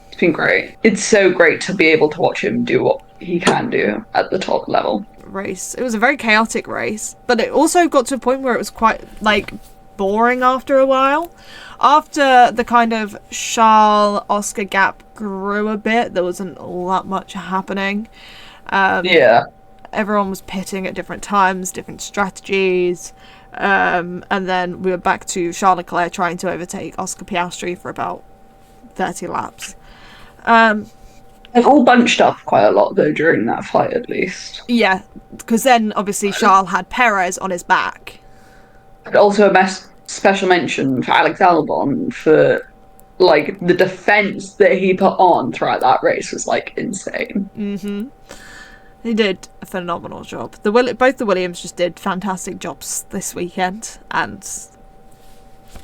S2: It's been great. It's so great to be able to watch him do what he can do at the top level.
S1: Race. It was a very chaotic race, but it also got to a point where it was quite like boring after a while. After the kind of Charles Oscar gap grew a bit, there wasn't all that much happening.
S2: Yeah.
S1: Everyone was pitting at different times, different strategies, and then we were back to Charles Leclerc trying to overtake Oscar Piastri for about 30 laps.
S2: They've all bunched up quite a lot though during that fight, at least.
S1: Yeah, because then obviously Charles had Perez on his back.
S2: Also a special mention for Alex Albon for like the defense that he put on throughout that race was like insane.
S1: Mm-hmm. He did a phenomenal job. Both the Williams just did fantastic jobs this weekend, and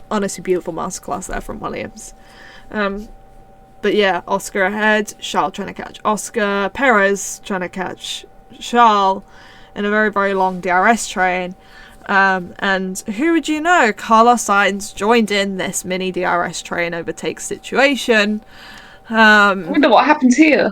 S1: honestly beautiful masterclass there from Williams. But yeah, Oscar ahead, Charles trying to catch Oscar, Perez trying to catch Charles in a very, very long DRS train. And who would you know? Carlos Sainz joined in this mini DRS train overtake situation.
S2: I wonder what happens here.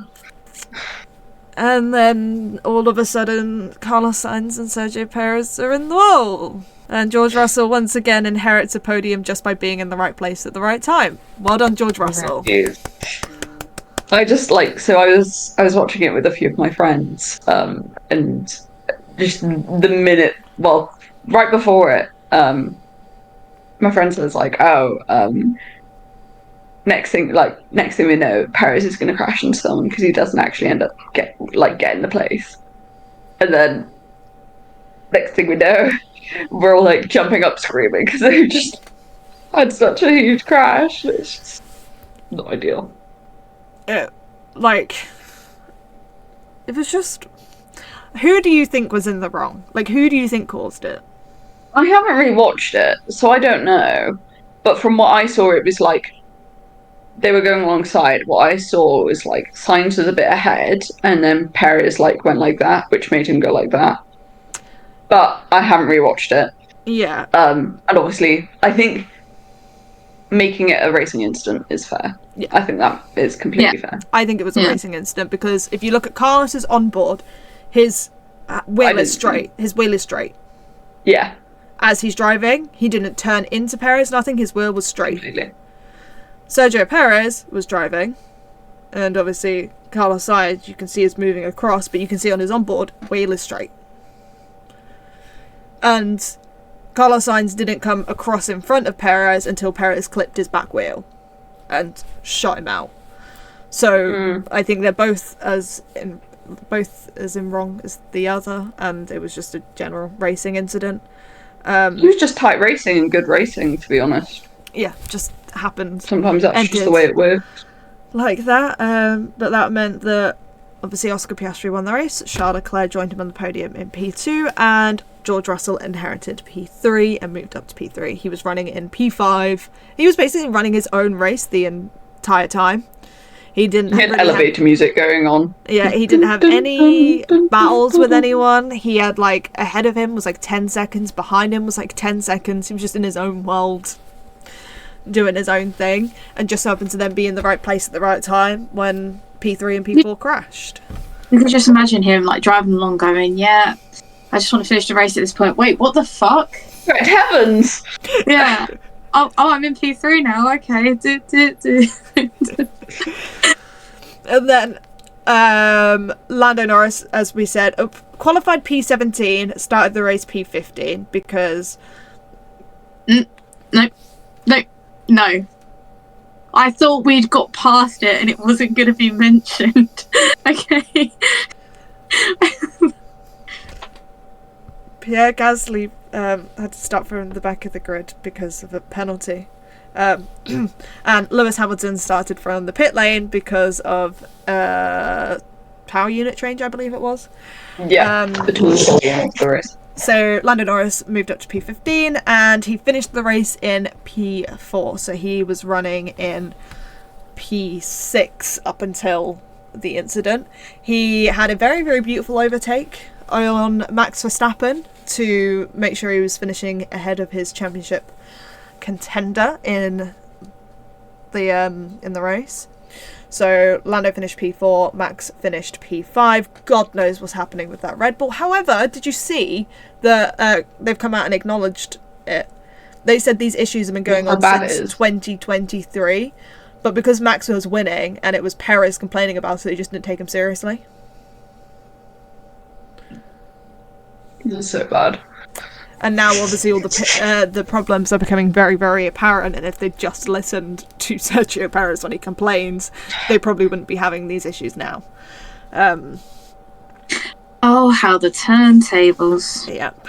S1: And then all of a sudden, Carlos Sainz and Sergio Perez are in the wall. And George Russell once again inherits a podium just by being in the right place at the right time. Well done, George Russell.
S2: I just I was watching it with a few of my friends, and just the minute, well, right before it, my friend was like, next thing we know, Perez is going to crash into someone because he doesn't actually end up getting the place. And then next thing we know, we're all like jumping up screaming because they just had such a huge crash. It's just not ideal.
S1: It was just, who do you think was in the wrong? Like, who do you think caused it?
S2: I haven't really watched it, so I don't know. But from what I saw, it was like they were going alongside. What I saw was like Sainz was a bit ahead, and then Perez like went like that, which made him go like that. But I haven't rewatched it.
S1: Yeah.
S2: And obviously, I think making it a racing incident is fair.
S1: Yeah.
S2: I think that is completely fair.
S1: I think it was a racing incident because if you look at Carlos's onboard, his wheel is straight. His wheel is straight.
S2: Yeah.
S1: As he's driving, he didn't turn into Perez. Nothing. His wheel was straight.
S2: Completely.
S1: Sergio Perez was driving, and obviously Carlos Sainz, you can see is moving across, but you can see on his onboard, wheel is straight. And Carlos Sainz didn't come across in front of Perez until Perez clipped his back wheel and shot him out. So I think they're both as in wrong as the other, and it was just a general racing incident.
S2: It was just tight racing and good racing, to be honest.
S1: Yeah, just happened.
S2: Sometimes that's just the way it works.
S1: Like that, but that meant that obviously Oscar Piastri won the race. Charles Leclerc joined him on the podium in P2, and George Russell inherited P3 and moved up to P3. He was running in P5. He was basically running his own race the entire time. He had
S2: elevator music going on.
S1: Yeah, he didn't have any battles with anyone. He had like ahead of him was like 10 seconds, behind him was like 10 seconds. He was just in his own world, doing his own thing, and just happened to then be in the right place at the right time when P3 and P4 crashed.
S3: You can just imagine him like driving along going, yeah, I just want to finish the race at this point. Wait, what the fuck?
S2: Great heavens!
S3: Yeah. Oh, I'm in P3 now. Okay.
S1: And then Lando Norris, as we said, qualified P17, started the race P15 because...
S3: No. I thought we'd got past it and it wasn't going to be mentioned. Okay.
S1: Pierre Gasly had to start from the back of the grid because of a penalty. And Lewis Hamilton started from the pit lane because of power unit change, I believe it was.
S2: Yeah, between the race.
S1: So Lando Norris moved up to P15 and he finished the race in P4. So he was running in P6 up until the incident. He had a very, very beautiful overtake on Max Verstappen to make sure he was finishing ahead of his championship contender in the race. So Lando finished P4, Max finished P5. God knows what's happening with that Red Bull. However, did you see that they've come out and acknowledged it? They said these issues have been going on since 2023, but because Max was winning and it was Perez complaining about it, they just didn't take him seriously.
S2: That's so bad.
S1: And now, obviously, all the problems are becoming very, very apparent. And if they just listened to Sergio Perez when he complains, they probably wouldn't be having these issues now.
S3: Oh, how the turntables.
S1: Yep.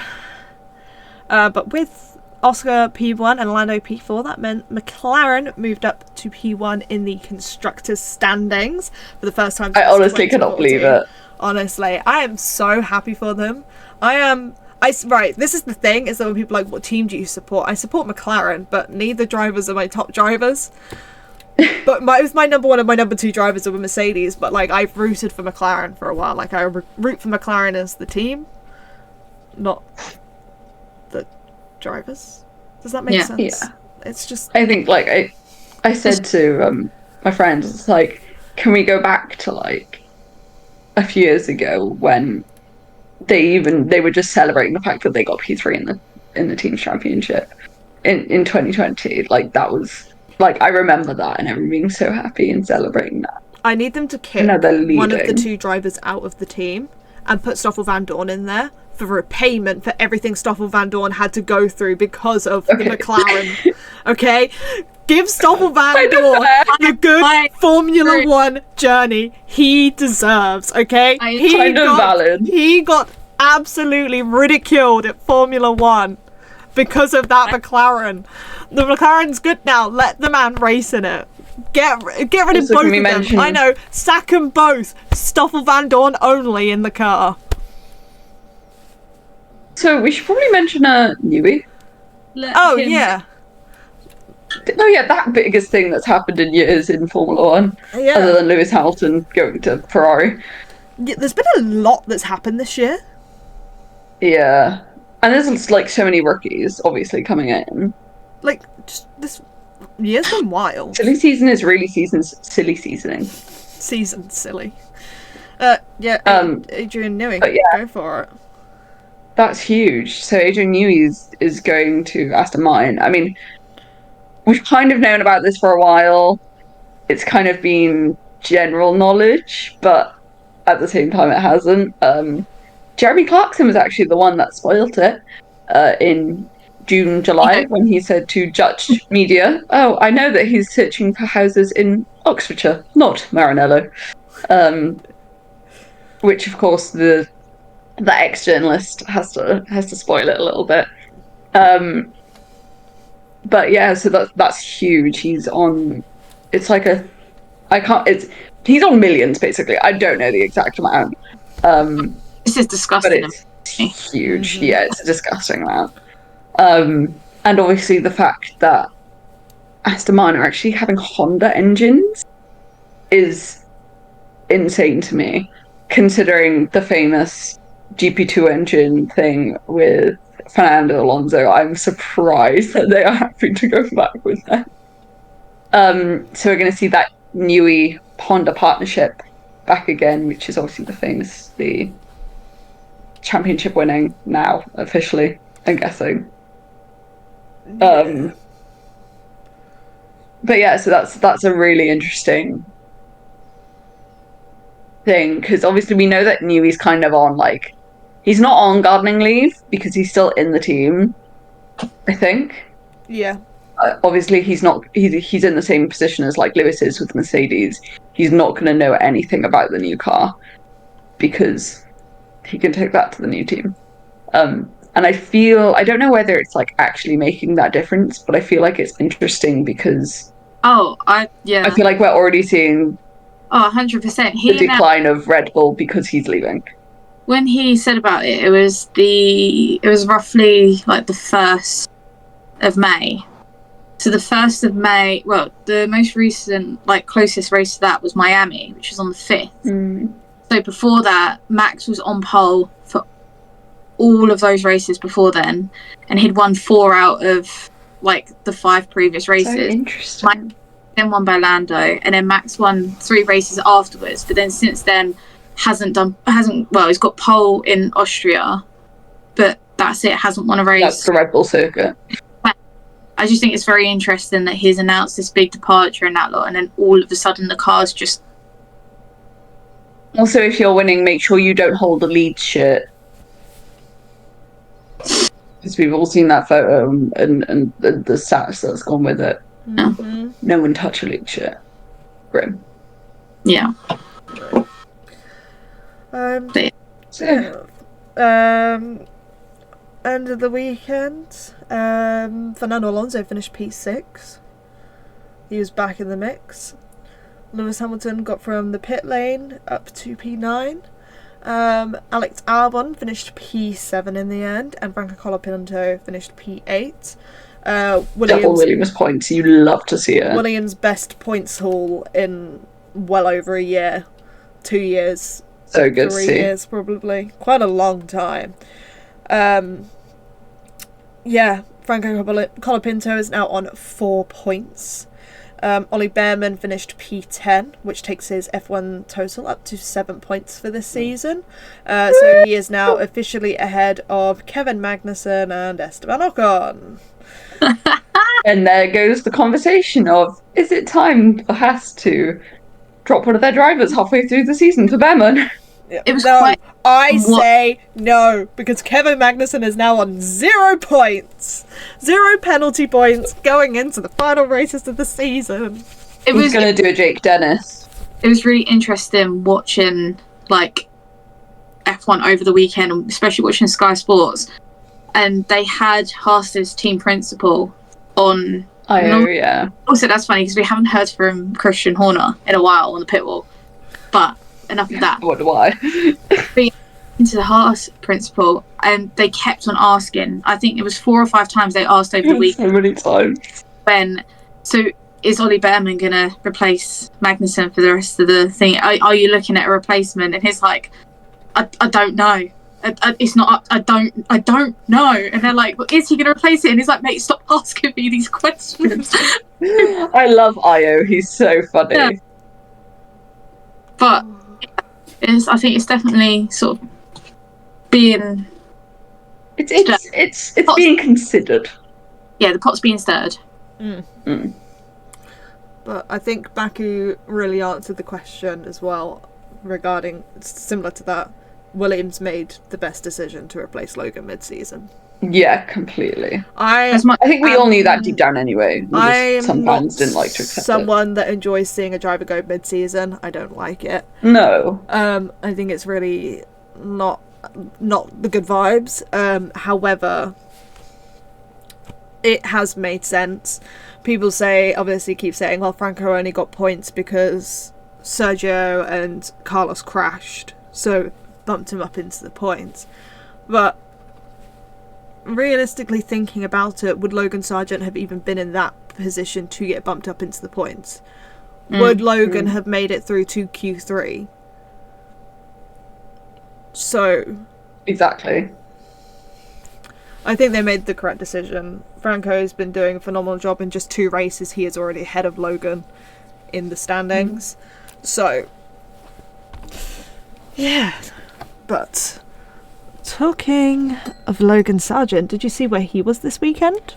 S1: But with Oscar P1 and Lando P4, that meant McLaren moved up to P1 in the constructors' standings for the first time.
S2: I honestly cannot believe it.
S1: Honestly, I am so happy for them. Right, this is the thing, is that when people are like, what team do you support? I support McLaren, but neither drivers are my top drivers. But my number one and my number two drivers are with Mercedes, but like I've rooted for McLaren for a while. Like I root for McLaren as the team, not the drivers. Does that make sense?
S2: Yeah.
S1: It's just...
S2: I think, like, I said to my friends, it's like, can we go back to like a few years ago when they were just celebrating the fact that they got P3 in the team's championship in 2020. Like that was like, I remember that and everyone being so happy and celebrating that.
S1: I need them to kick one of the two drivers out of the team and put Stoffel Van Dorn in there for repayment for everything Stoffel Van Dorn had to go through because of the McLaren. Okay? Give Stoffel Van Dorn the good Formula 1 journey he deserves, okay? He got absolutely ridiculed at Formula 1 because of that McLaren. The McLaren's good now. Let the man race in it. Get rid of both of them. I know. Sack them both. Stoffel Van Dorn only in the car.
S2: So we should probably mention Newey.
S1: Yeah.
S2: Oh yeah, that biggest thing that's happened in years in Formula 1, other than Lewis Hamilton going to Ferrari.
S1: Yeah, there's been a lot that's happened this year.
S2: Yeah, and there's like so many rookies obviously coming in.
S1: Like, just this year's been wild.
S2: Silly season is really silly seasoning.
S1: Season silly. Adrian Newey, go for it.
S2: That's huge. So Adrian Newey is going to Aston Martin. I mean, we've kind of known about this for a while. It's kind of been general knowledge, but at the same time it hasn't. Jeremy Clarkson was actually the one that spoilt it in June, July, when he said to Judge Media, "Oh, I know that he's searching for houses in Oxfordshire, not Maranello." Which, of course, the ex-journalist has to spoil it a little bit. But yeah, so that's huge. He's on. It's like he's on millions basically. I don't know the exact amount.
S3: This is disgusting.
S2: But it's huge. Mm-hmm. Yeah, it's a disgusting amount. And obviously the fact that Aston Martin are actually having Honda engines is insane to me, considering the famous GP2 engine thing with Fernando Alonso. I'm surprised that they are happy to go back with that. So we're going to see that Newey Honda partnership back again, which is obviously the championship winning now officially, I'm guessing. But yeah, so that's a really interesting thing, because obviously we know that Newey's kind of on, like, he's not on gardening leave because he's still in the team, I think.
S1: Yeah.
S2: Obviously he's not, he's in the same position as like Lewis is with Mercedes. He's not going to know anything about the new car because he can take that to the new team. And I don't know whether it's like actually making that difference, but I feel like it's interesting because I feel like we're already seeing
S3: 100%.
S2: the decline of Red Bull because he's leaving.
S3: When he said about it, it was roughly like the 1st of May. So the 1st of May, well, the most recent, like, closest race to that was Miami, which was on the 5th. So before that, Max was on pole for all of those races before then, and he'd won 4 out of, like, the 5 previous races.
S2: So interesting.
S3: Then won by Lando, and then Max won 3 races afterwards, but then since then he's got pole in Austria, but that's it, hasn't won a race.
S2: That's the Red Bull circuit.
S3: I just think it's very interesting that he's announced this big departure and that lot, and then all of a sudden the car's just...
S2: Also, if you're winning, make sure you don't hold the lead shirt. Because we've all seen that photo and the stats that's gone with it.
S1: Mm-hmm.
S2: No one touch a lead shirt. Grim.
S3: Yeah.
S1: End of the weekend, Fernando Alonso finished P6. He was back in the mix. Lewis Hamilton got from the pit lane up to P9. Alex Albon finished P7 in the end, and Franco Colapinto finished P8.
S2: Double Williams points, you love to see it.
S1: Williams' best points haul in well over a year. 2 years.
S2: So good
S1: 3
S2: to see.
S1: years probably. Quite a long time. Franco Colapinto is now on 4 points. Ollie Behrman finished P10, which takes his F1 total up to 7 points for this season. So he is now officially ahead of Kevin Magnussen and Esteban Ocon.
S2: And there goes the conversation of, is it time for Haas to drop one of their drivers halfway through the season for Behrman?
S3: It was
S1: say no, because Kevin Magnussen is now on 0 points. 0 penalty points going into the final races of the season.
S2: He's going to do a Jake Dennis.
S3: It was really interesting watching, like, F1 over the weekend, especially watching Sky Sports. And they had Haas's team principal on...
S2: yeah.
S3: Also, that's funny, because we haven't heard from Christian Horner in a while on the pit wall. But... enough of that.
S2: I wonder why.
S3: Into the Haas principal, and they kept on asking. I think it was 4 or 5 times they asked over the week.
S2: So many times.
S3: So is Ollie Behrman going to replace Magnussen for the rest of the thing? Are you looking at a replacement? And he's like, I don't know. It's not. I don't know. And they're like, well, is he going to replace it? And he's like, mate, stop asking me these questions.
S2: I love Io. He's so funny.
S3: Yeah. But I think it's definitely sort of being...
S2: It's being considered.
S3: Yeah, the pot's being stirred.
S1: But I think Baku really answered the question as well regarding, similar to that, Williams made the best decision to replace Logan mid-season.
S2: Yeah, completely.
S1: I
S2: think we all knew that deep down anyway.
S1: I
S2: sometimes didn't like to accept
S1: someone that enjoys seeing a driver go mid-season. I don't like it.
S2: No.
S1: I think it's really not the good vibes. However, it has made sense. People keep saying, well, Franco only got points because Sergio and Carlos crashed, so bumped him up into the points. But realistically thinking about it, would Logan Sargent have even been in that position to get bumped up into the points? Would Logan have made it through to Q3? So
S2: exactly,
S1: I think they made the correct decision. Franco's been doing a phenomenal job. In just 2 races, he is already ahead of Logan in the standings. So yeah. But talking of Logan Sargent, did you see where he was this weekend?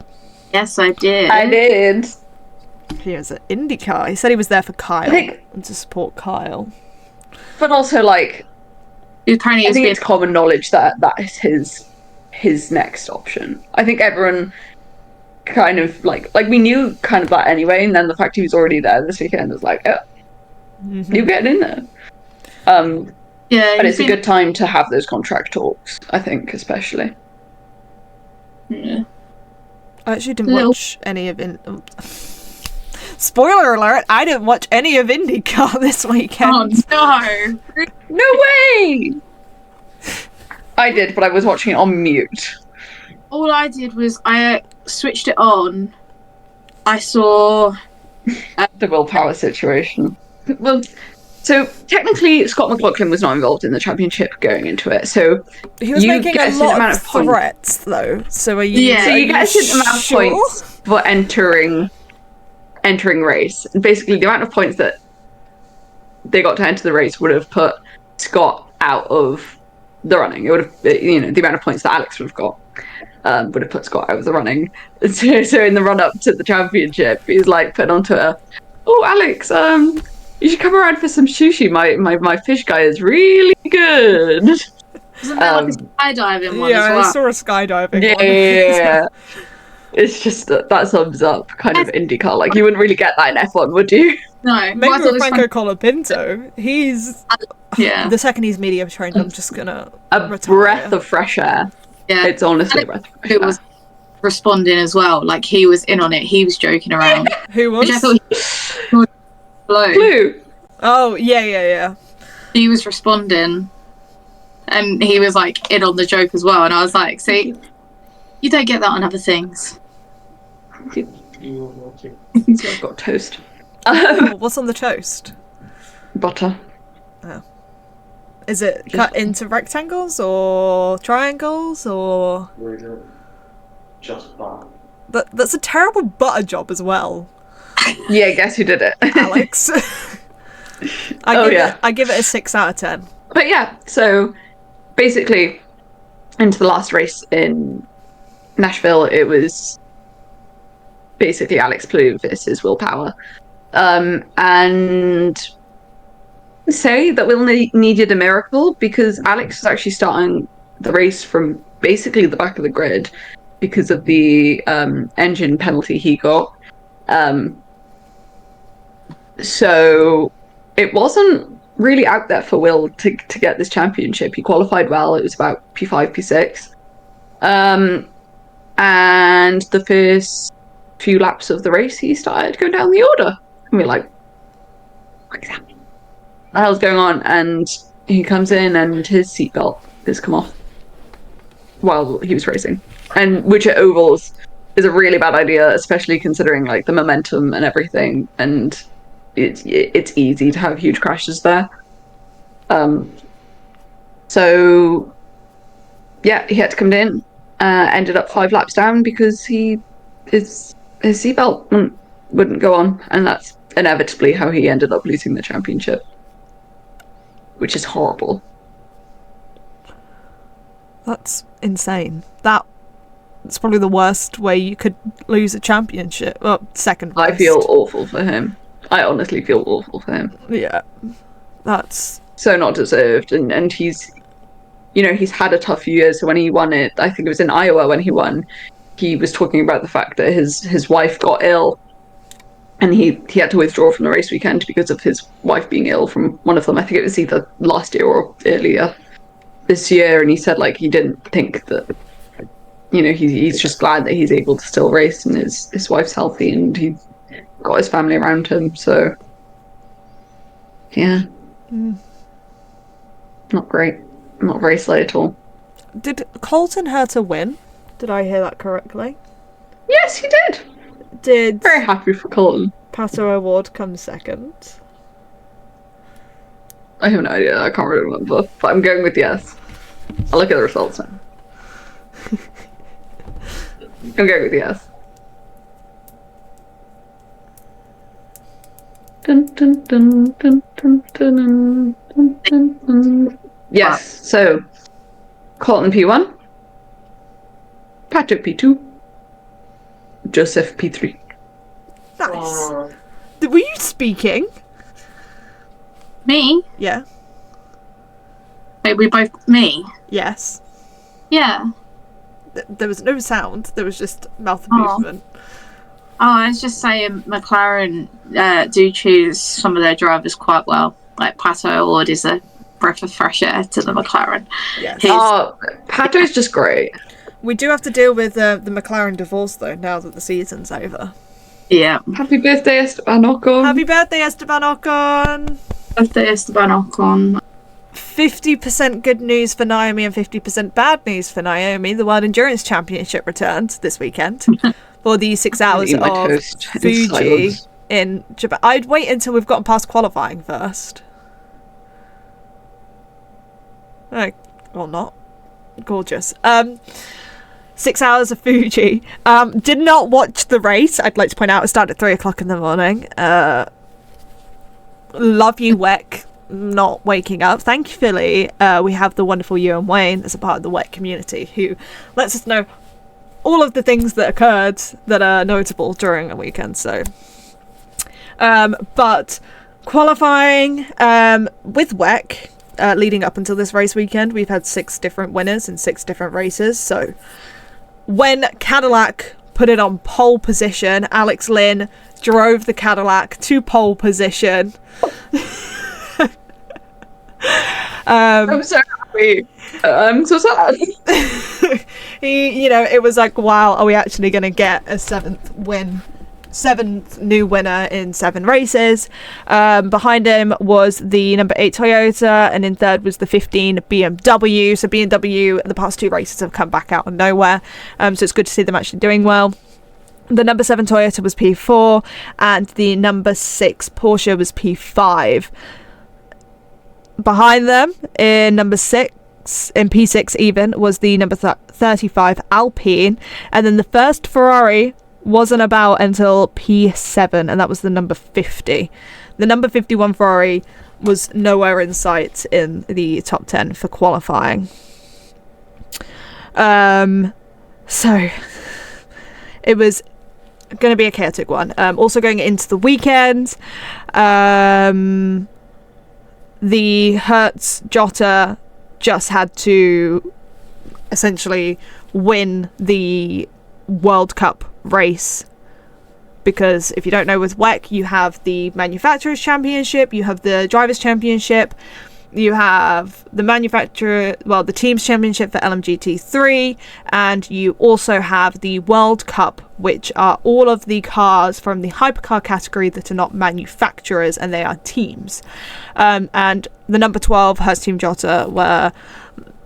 S3: Yes, I did.
S2: I did.
S1: He was at INDYCAR. He said he was there for Kyle and to support Kyle.
S2: but also like
S3: Apparently,
S2: I think it's common knowledge that that is his next option. I think everyone kind of like we knew kind of that anyway, and then the fact he was already there this weekend was like, oh, you're getting in there.
S3: Yeah,
S2: but it's a good time to have those contract talks, I think, especially.
S3: Yeah.
S1: I actually didn't watch any of Spoiler alert, I didn't watch any of INDYCAR this weekend.
S3: Oh no!
S2: No way! I did, but I was watching it on mute.
S3: All I did was I switched it on. I saw
S2: the willpower situation. Well, so technically Scott McLaughlin was not involved in the championship going into it, so
S1: he was making a lot
S2: amount
S1: of threats though. So are you?
S3: Yeah,
S2: so you get a certain amount of points for entering race. And basically, the amount of points that they got to enter the race would have put Scott out of the running. It would have, the amount of points that Alex would have got would have put Scott out of the running. So in the run up to the championship, he's like putting on Twitter, "Oh, Alex, you should come around for some sushi. My fish guy is really good."
S3: Wasn't there like a skydiving one as well?
S1: Yeah, I saw a skydiving one.
S2: Yeah. It's just that sums up kind of IndyCar. Like, you wouldn't really get that in F1, would you?
S3: No.
S1: Maybe with Franco Colapinto. He's...
S3: Yeah.
S1: The second he's medium trained, I'm just gonna retire.
S2: Breath of fresh air. Yeah. It's honestly a breath of fresh air.
S3: It was responding as well. Like, he was in on it. He was joking around.
S1: Who was?
S3: Which I thought
S2: Blue.
S1: Oh, yeah.
S3: He was responding. And he was, like, in on the joke as well. And I was like, see, you don't get that on other things.
S2: I've got toast.
S1: What's on the toast?
S2: Butter.
S1: Oh. Is it cut into rectangles or triangles or?
S4: Just butter.
S1: That's a terrible butter job as well.
S2: Yeah, guess who did it?
S1: Alex. I give it a 6 out of 10.
S2: But yeah, so basically into the last race in Nashville, it was basically Alex Palou versus Will Power. And say that Will needed a miracle because Alex was actually starting the race from basically the back of the grid because of the engine penalty he got. So it wasn't really out there for Will to get this championship. He qualified well. It was about P5, P6. And the first few laps of the race, he started going down the order. And we're like, what the hell's going on? And he comes in and his seatbelt has come off while he was racing. And which at ovals is a really bad idea, especially considering like the momentum and everything. And it's easy to have huge crashes there. So yeah, he had to come in. Ended up 5 laps down because his seatbelt wouldn't go on, and that's inevitably how he ended up losing the championship, which is horrible.
S1: That's insane. That's probably the worst way you could lose a championship. Well, second worst.
S2: I feel awful for him. I honestly feel awful for him.
S1: Yeah, that's
S2: so not deserved, and he's, he's had a tough few years. So when he won it, I think it was in Iowa when he won, he was talking about the fact that his wife got ill, and he had to withdraw from the race weekend because of his wife being ill from one of them. I think it was either last year or earlier this year, and he said like he didn't think that, he's just glad that he's able to still race and his wife's healthy and he got his family around him. So yeah, not great. Not very slight at all.
S1: Did Colton Herta win? Did I hear that correctly?
S2: Yes, he did.
S1: Did
S2: very happy for Colton.
S1: Pato Award come second?
S2: I have no idea. I can't really remember, but I'm going with yes. I'll look at the results now. I'm going with yes. Dun, dun, dun, dun, dun, dun, dun, dun, dun. Yes, so Colton P1, Patrick P2, Joseph P3.
S1: Nice. Were you speaking?
S3: Me?
S1: Yeah.
S3: Wait, we both me?
S1: Yes.
S3: Yeah.
S1: There was no sound. There was just mouth
S3: Oh.
S1: movement.
S3: Oh, I was just saying McLaren do choose some of their drivers quite well. Like Pato O'Ward is a breath of fresh air to the McLaren.
S1: Yes.
S3: His-
S2: Oh, Pato's just great.
S1: We do have to deal with the McLaren divorce, though, now that the season's over.
S3: Yeah.
S2: Happy birthday, Esteban Ocon.
S1: Happy birthday, Esteban Ocon!
S3: Birthday Esteban Ocon.
S1: 50% good news for Naomi and 50% bad news for Naomi. The World Endurance Championship returned this weekend for the 6 hours
S2: Eat my
S1: of
S2: toast in
S1: Fuji
S2: silence.
S1: in Japan. I'd wait until we've gotten past qualifying first. Oh, or not. Gorgeous. 6 hours of Fuji. Did not watch the race. I'd like to point out it started at 3 o'clock in the morning. Love you, WEC. Not waking up. Thankfully, we have the wonderful Ewan Wayne as a part of the WEC community who lets us know all of the things that occurred that are notable during the weekend. So, but qualifying with WEC leading up until this race weekend, we've had 6 different winners in 6 different races. So when Cadillac put it on pole position, Alex Lynn drove the Cadillac to pole position.
S2: I'm so happy. I'm so sad.
S1: It was like, wow, are we actually going to get a 7th new winner in 7 races? Behind him was the number 8 Toyota, and in third was the 15 BMW. So BMW, the past 2 races have come back out of nowhere. So it's good to see them actually doing well. The number 7 Toyota was P4, and the number 6 Porsche was P5. Behind them, in number 6, in P6 even, was the number 35 Alpine, and then the first Ferrari wasn't about until P7, and that was the number 50. The number 51 Ferrari was nowhere in sight in the top 10 for qualifying. So it was going to be a chaotic one. Also going into the weekend, the Hertz Jota just had to essentially win the World Cup race, because if you don't know, with WEC you have the Manufacturers Championship, you have the Drivers Championship, you have the Teams Championship for LMGT3, and you also have the World Cup, which are all of the cars from the hypercar category that are not manufacturers and they are teams. And the number 12 Hertz Team Jota were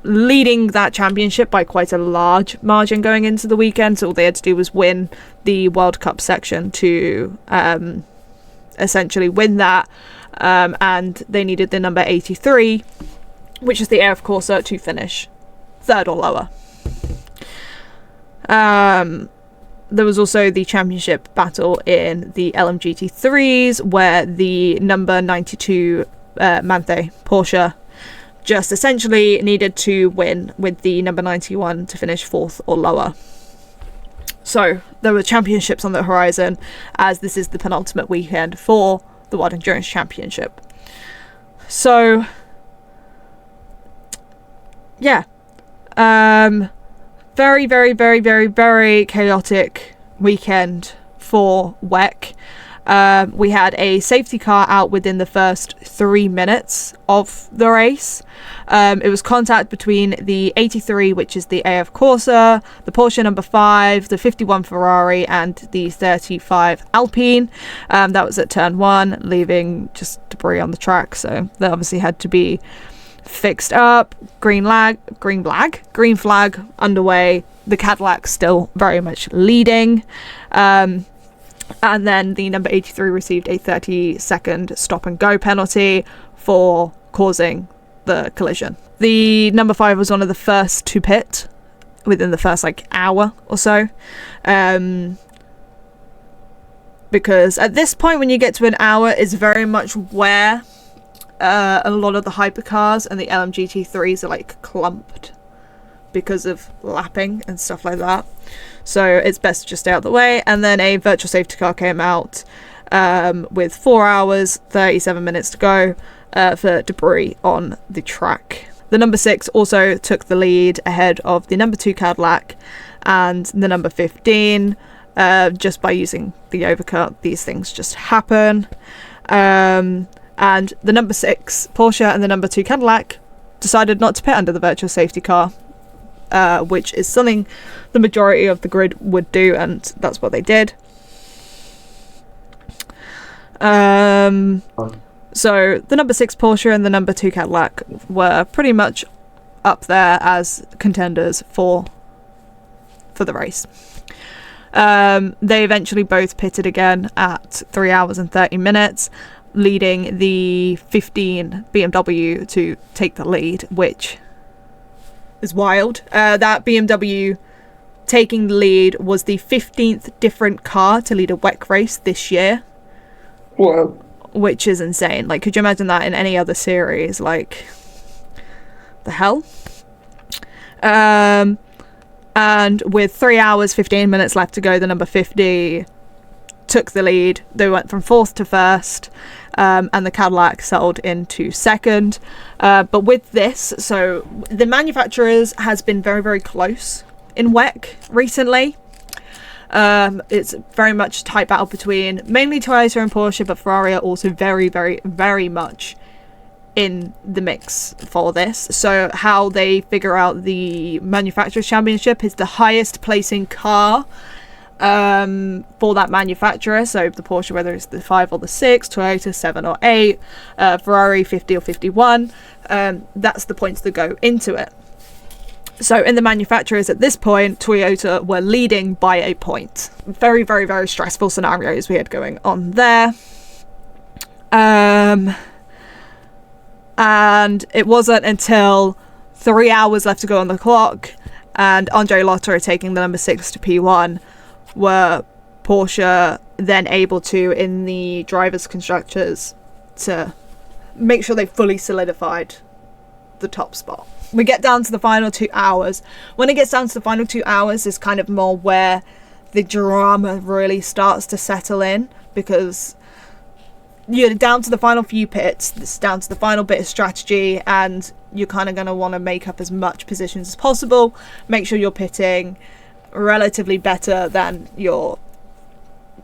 S1: leading that championship by quite a large margin going into the weekend, so all they had to do was win the World Cup section to essentially win that. And they needed the number 83, which is the AF Corsa, to finish 3rd or lower. There was also the championship battle in the LMGT3s, where the number 92 Manthe Porsche just essentially needed to win with the number 91 to finish 4th or lower. So there were championships on the horizon, as this is the penultimate weekend for the World Endurance Championship. So yeah, very, very, very, very, very chaotic weekend for WEC. We had a safety car out within the first 3 minutes of the race. It was contact between the 83, which is the AF Corsa, the Porsche number 5, the 51 Ferrari, and the 35 Alpine. That was at turn 1, leaving just debris on the track, so that obviously had to be fixed up. Green flag underway. The Cadillac still very much leading. And then the number 83 received a 30-second stop and go penalty for causing the collision. The number 5 was one of the first to pit within the first hour or so. Because at this point, when you get to an hour, is very much where a lot of the hypercars and the LMGT3s are clumped because of lapping and stuff like that. So it's best to just stay out of the way. And then a virtual safety car came out with 4 hours, 37 minutes to go for debris on the track. The number 6 also took the lead ahead of the number 2 Cadillac and the number 15, just by using the overcut. These things just happen. And the number 6 Porsche and the number 2 Cadillac decided not to pit under the virtual safety car, which is something the majority of the grid would do, and that's what they did. So the number 6 Porsche and the number 2 Cadillac were pretty much up there as contenders for the race. They eventually both pitted again at 3 hours and 30 minutes, leading the 15 BMW to take the lead, which is wild. That BMW taking the lead was the 15th different car to lead a WEC race this year.
S2: Whoa.
S1: Which is insane. Like, could you imagine that in any other series? Like, the hell? And with 3 hours 15 minutes left to go, the number 50 took the lead. They went from 4th to 1st, and the Cadillac settled into 2nd. But with this, so the manufacturers has been very, very close in WEC recently. It's very much a tight battle between mainly Toyota and Porsche, but Ferrari are also very, very, very much in the mix for this. So how they figure out the manufacturers championship is the highest placing car for that manufacturer. So the Porsche, whether it's the 5 or the 6, Toyota 7 or 8, Ferrari 50 or 51, that's the points that go into it. So in the manufacturers at this point, Toyota were leading by a point. Very, very, very stressful scenarios we had going on there. And it wasn't until 3 hours left to go on the clock and Andre Lotterer taking the number 6 to P1 were Porsche then able to, in the drivers' constructors, to make sure they fully solidified the top spot. We get down to the final 2 hours. When it gets down to the final 2 hours is kind of more where the drama really starts to settle in, because you're down to the final few pits, it's down to the final bit of strategy, and you're kind of going to want to make up as much positions as possible, make sure you're pitting relatively better than your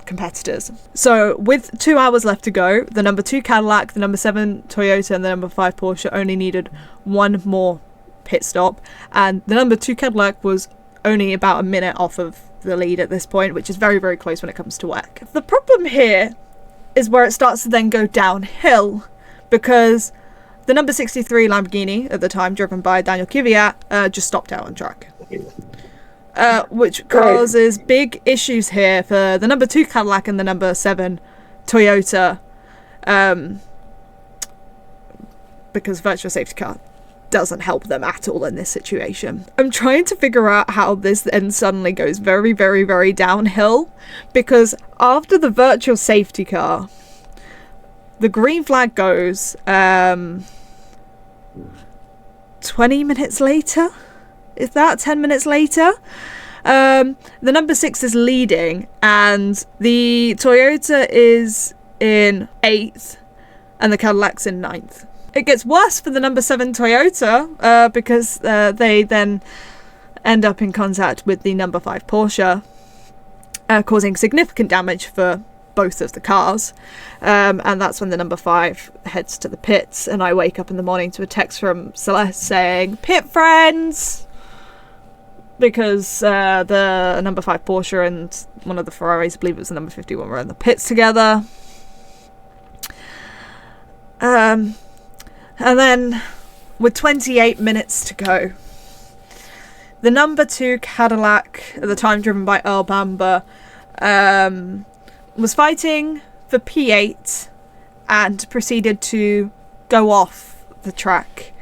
S1: competitors. So with 2 hours left to go, the number 2 Cadillac, the number 7 Toyota and the number 5 Porsche only needed one more pit stop, and the number 2 Cadillac was only about a minute off of the lead at this point, which is very, very close when it comes to WEC. The problem here is where it starts to then go downhill, because the number 63 Lamborghini at the time, driven by Daniel Kvyat, just stopped out on track, which causes big issues here for the number 2 Cadillac and the number 7 Toyota, because virtual safety car doesn't help them at all in this situation. I'm trying to figure out how this then suddenly goes very, very, very downhill, because after the virtual safety car, the green flag goes 20 minutes later? Is that 10 minutes later? The number 6 is leading, and the Toyota is in 8th, and the Cadillac's in 9th. It gets worse for the number 7 Toyota, because they then end up in contact with the number 5 Porsche, causing significant damage for both of the cars. And that's when the number 5 heads to the pits, and I wake up in the morning to a text from Celeste saying, "Pit friends!" Because the number 5 Porsche and one of the Ferraris, I believe it was the number 51, were in the pits together. And then, with 28 minutes to go, the number 2 Cadillac, at the time driven by Earl Bamber, was fighting for P8 and proceeded to go off the track.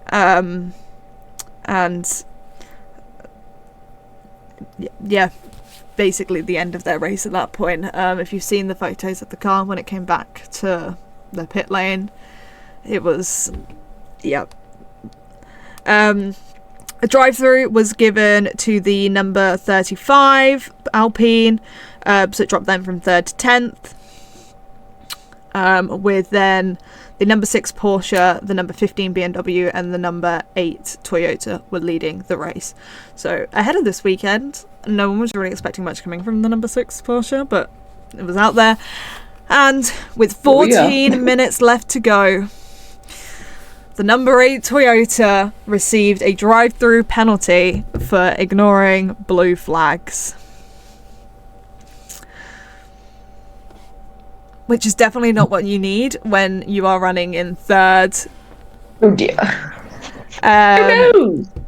S1: And yeah, basically the end of their race at that point. If you've seen the photos of the car when it came back to the pit lane, it was, yeah. A drive-through was given to the number 35 Alpine, so it dropped them from 3rd to 10th. with then the number 6 Porsche, the number 15 BMW, and the number 8 Toyota were leading the race. So ahead of this weekend, no one was really expecting much coming from the number 6 Porsche, but it was out there. And with 14 minutes left to go, the number 8 Toyota received a drive-through penalty for ignoring blue flags. Which is definitely not what you need when you are running in third.
S2: Oh dear.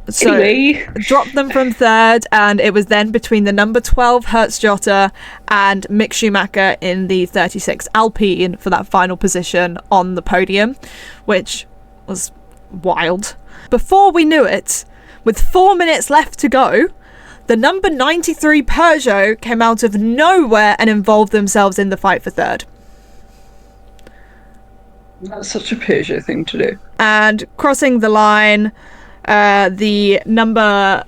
S1: So
S2: Anyway.
S1: dropped them from third, and it was then between the number 12 Hertz and Mick Schumacher in the 36 Alpine for that final position on the podium, which was wild. Before we knew it, with 4 minutes left to go, the number 93 Peugeot came out of nowhere and involved themselves in the fight for third.
S2: That's such a Peugeot thing to do.
S1: And crossing the line, the number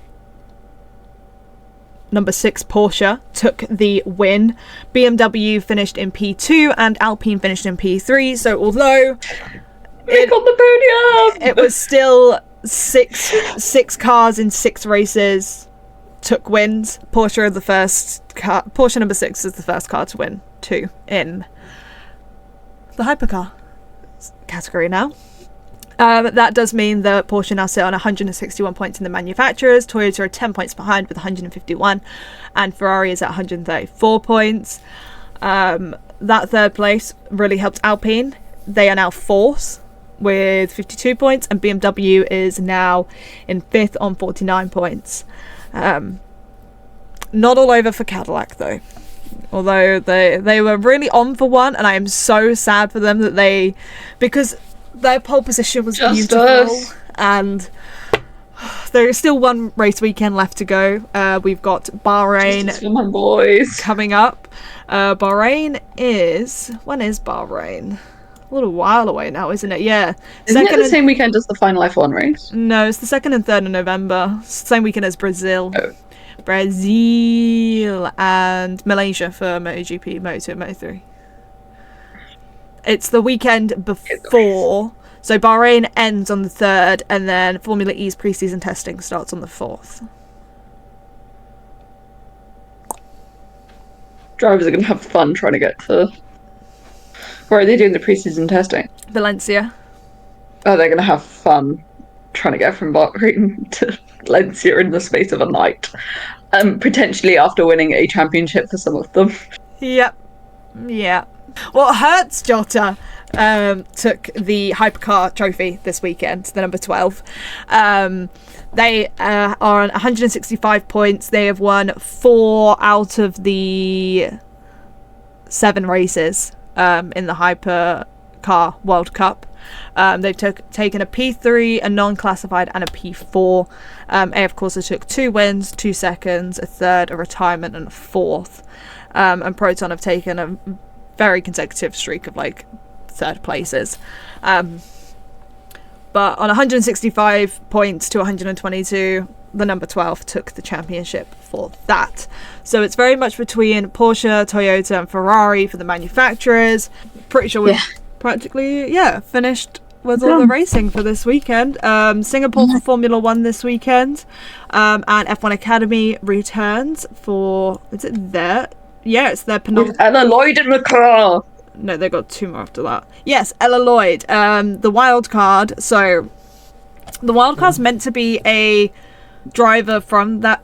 S1: 6 Porsche took the win. BMW finished in P2 and Alpine finished in P3. So although
S2: Mick on the podium!
S1: it was still six cars in 6 races took wins, Porsche number 6 is the first car to win 2 in the hypercar category now. That does mean that Porsche now sit on 161 points in the manufacturers. Toyota are 10 points behind with 151, and Ferrari is at 134 points. That third place really helped Alpine. They are now 4th with 52 points, and BMW is now in 5th on 49 points. Not all over for Cadillac though. Although they were really on for one, and I am so sad for them that because their pole position was beautiful, and there is still one race weekend left to go. We've got Bahrain
S2: For my boys.
S1: coming up. Bahrain when is Bahrain? A little while away now, isn't it? Yeah.
S2: Isn't it the same weekend as the final F1 race?
S1: No, it's the 2nd and 3rd of November. Same weekend as Brazil.
S2: Oh.
S1: Brazil and Malaysia for MotoGP, Moto2 and Moto3. It's the weekend before. So Bahrain ends on the 3rd, and then Formula E's pre-season testing starts on the 4th.
S2: Drivers are going to have fun trying to get to... Where are they doing the pre-season testing?
S1: Valencia.
S2: Oh, they're going to have fun trying to get from Bahrain to Valencia in the space of a night. Potentially after winning a championship for some of them.
S1: Yep. Yeah. Well, Hertz took the hypercar trophy this weekend, the number 12. They are on 165 points. They have won 4 out of the 7 races in the hypercar World Cup. They've taken a P3, a non-classified, and a P4. AF Corsa took 2 wins, 2 seconds, a 3rd, a retirement, and a 4th. And Proton have taken a very consecutive streak of 3rd places. But on 165 points to 122, the number 12 took the championship for that. So it's very much between Porsche, Toyota, and Ferrari for the manufacturers. Pretty sure we've practically finished with all the racing for this weekend. Singapore for Formula 1 this weekend, and F1 Academy returns for, is it there? Yeah, it's their
S2: With Ella Lloyd in the car!
S1: No, they got 2 more after that. Yes, Ella Lloyd, the wild card. So the wild card's meant to be a driver from that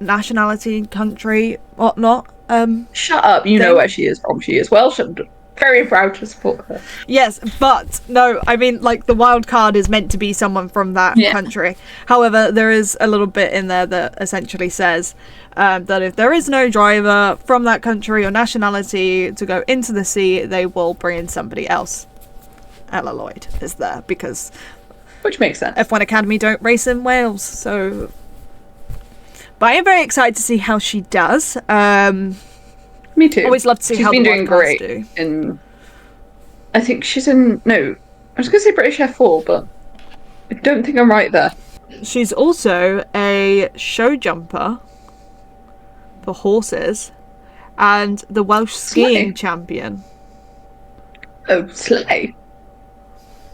S1: nationality, country, whatnot.
S2: Shut up, you know where she is from. She is Welsh and very proud to support her.
S1: Yes, but no, I mean, the wild card is meant to be someone from that country. However, there is a little bit in there that essentially says that if there is no driver from that country or nationality to go into the sea, they will bring in somebody else. Ella Lloyd is there because...
S2: Which makes sense.
S1: F1 Academy don't race in Wales, so... But I am very excited to see how she does.
S2: Me too.
S1: Always love to see how
S2: she's been
S1: the
S2: doing
S1: wildcards
S2: great
S1: do.
S2: I think she's in... No, I was going to say British F4, but I don't think I'm right there.
S1: She's also a show jumper for horses and the Welsh skiing champion.
S2: Oh, slay.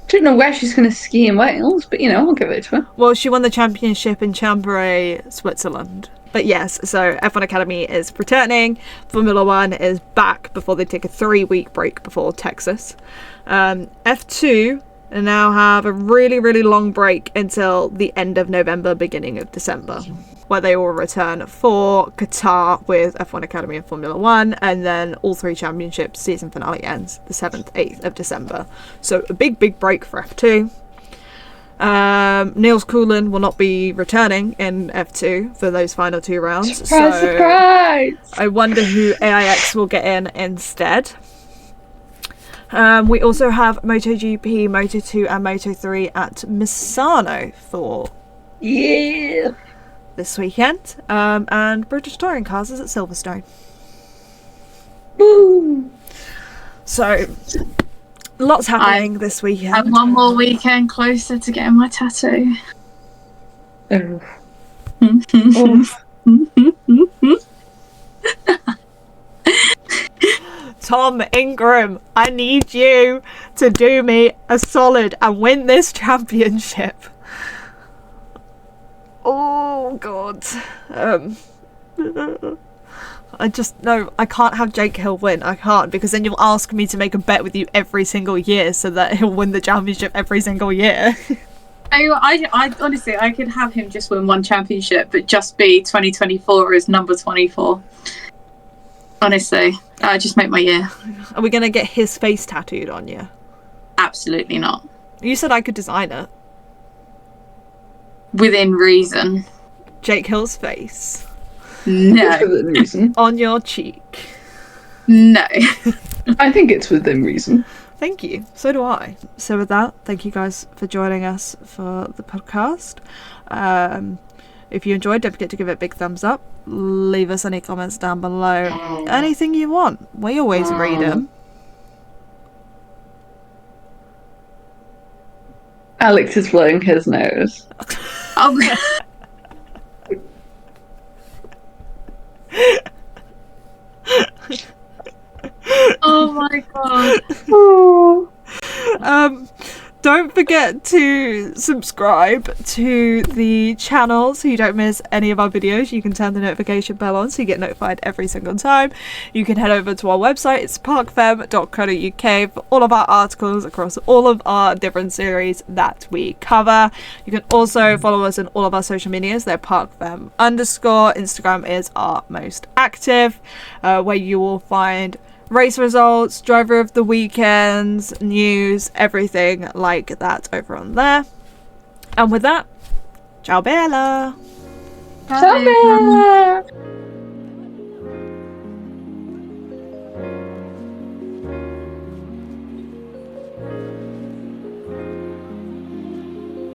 S2: Don't know where she's going to ski in Wales, but I'll give it to her.
S1: Well, she won the championship in Chambéry, Switzerland. But yes, so F1 Academy is returning. Formula One is back before they take a 3-week break before Texas. F2 now have a really, really long break until the end of November, beginning of December, where they will return for Qatar with F1 Academy and Formula One, and then all 3 championships season finale ends the 7th, 8th of December. So a big, big break for F2. Niels Coulin will not be returning in F2 for those final 2 rounds.
S2: Surprise!
S1: I wonder who AIX will get in instead. We also have MotoGP, Moto2 and Moto3 at Misano for this weekend. And British Touring Cars is at Silverstone.
S2: Boom!
S1: So, lots happening this weekend.
S3: I'm one more weekend closer to getting my tattoo.
S2: Oh.
S1: Tom Ingram, I need you to do me a solid and win this championship. Oh god. I just no, I can't have Jake Hill win. I can't, because then you'll ask me to make a bet with you every single year so that he'll win the championship every single year.
S3: I honestly, I could have him just win one championship, but just be 2024 as number 24. Honestly, just make my year.
S1: Are we gonna get his face tattooed on you?
S3: Absolutely not.
S1: You said I could design it.
S3: Within reason.
S1: Jake Hill's face.
S3: No.
S2: Within reason.
S1: On your cheek.
S3: No.
S2: I think it's within reason.
S1: Thank you. So do I. So with that, thank you guys for joining us for the podcast. If you enjoyed, don't forget to give it a big thumbs up. Leave us any comments down below. Anything you want. We always read them.
S2: Alex is blowing his nose.
S3: Oh. Oh my god.
S1: Don't forget to subscribe to the channel so you don't miss any of our videos. You can turn the notification bell on so you get notified every single time. You can head over to our website, it's parcfem.co.uk, for all of our articles across all of our different series that we cover. You can also follow us on all of our social medias. They're parcfem_. Instagram is our most active, where you will find race results, driver of the weekends, news, everything like that over on there. And with that, ciao bella.
S2: Ciao, Bella.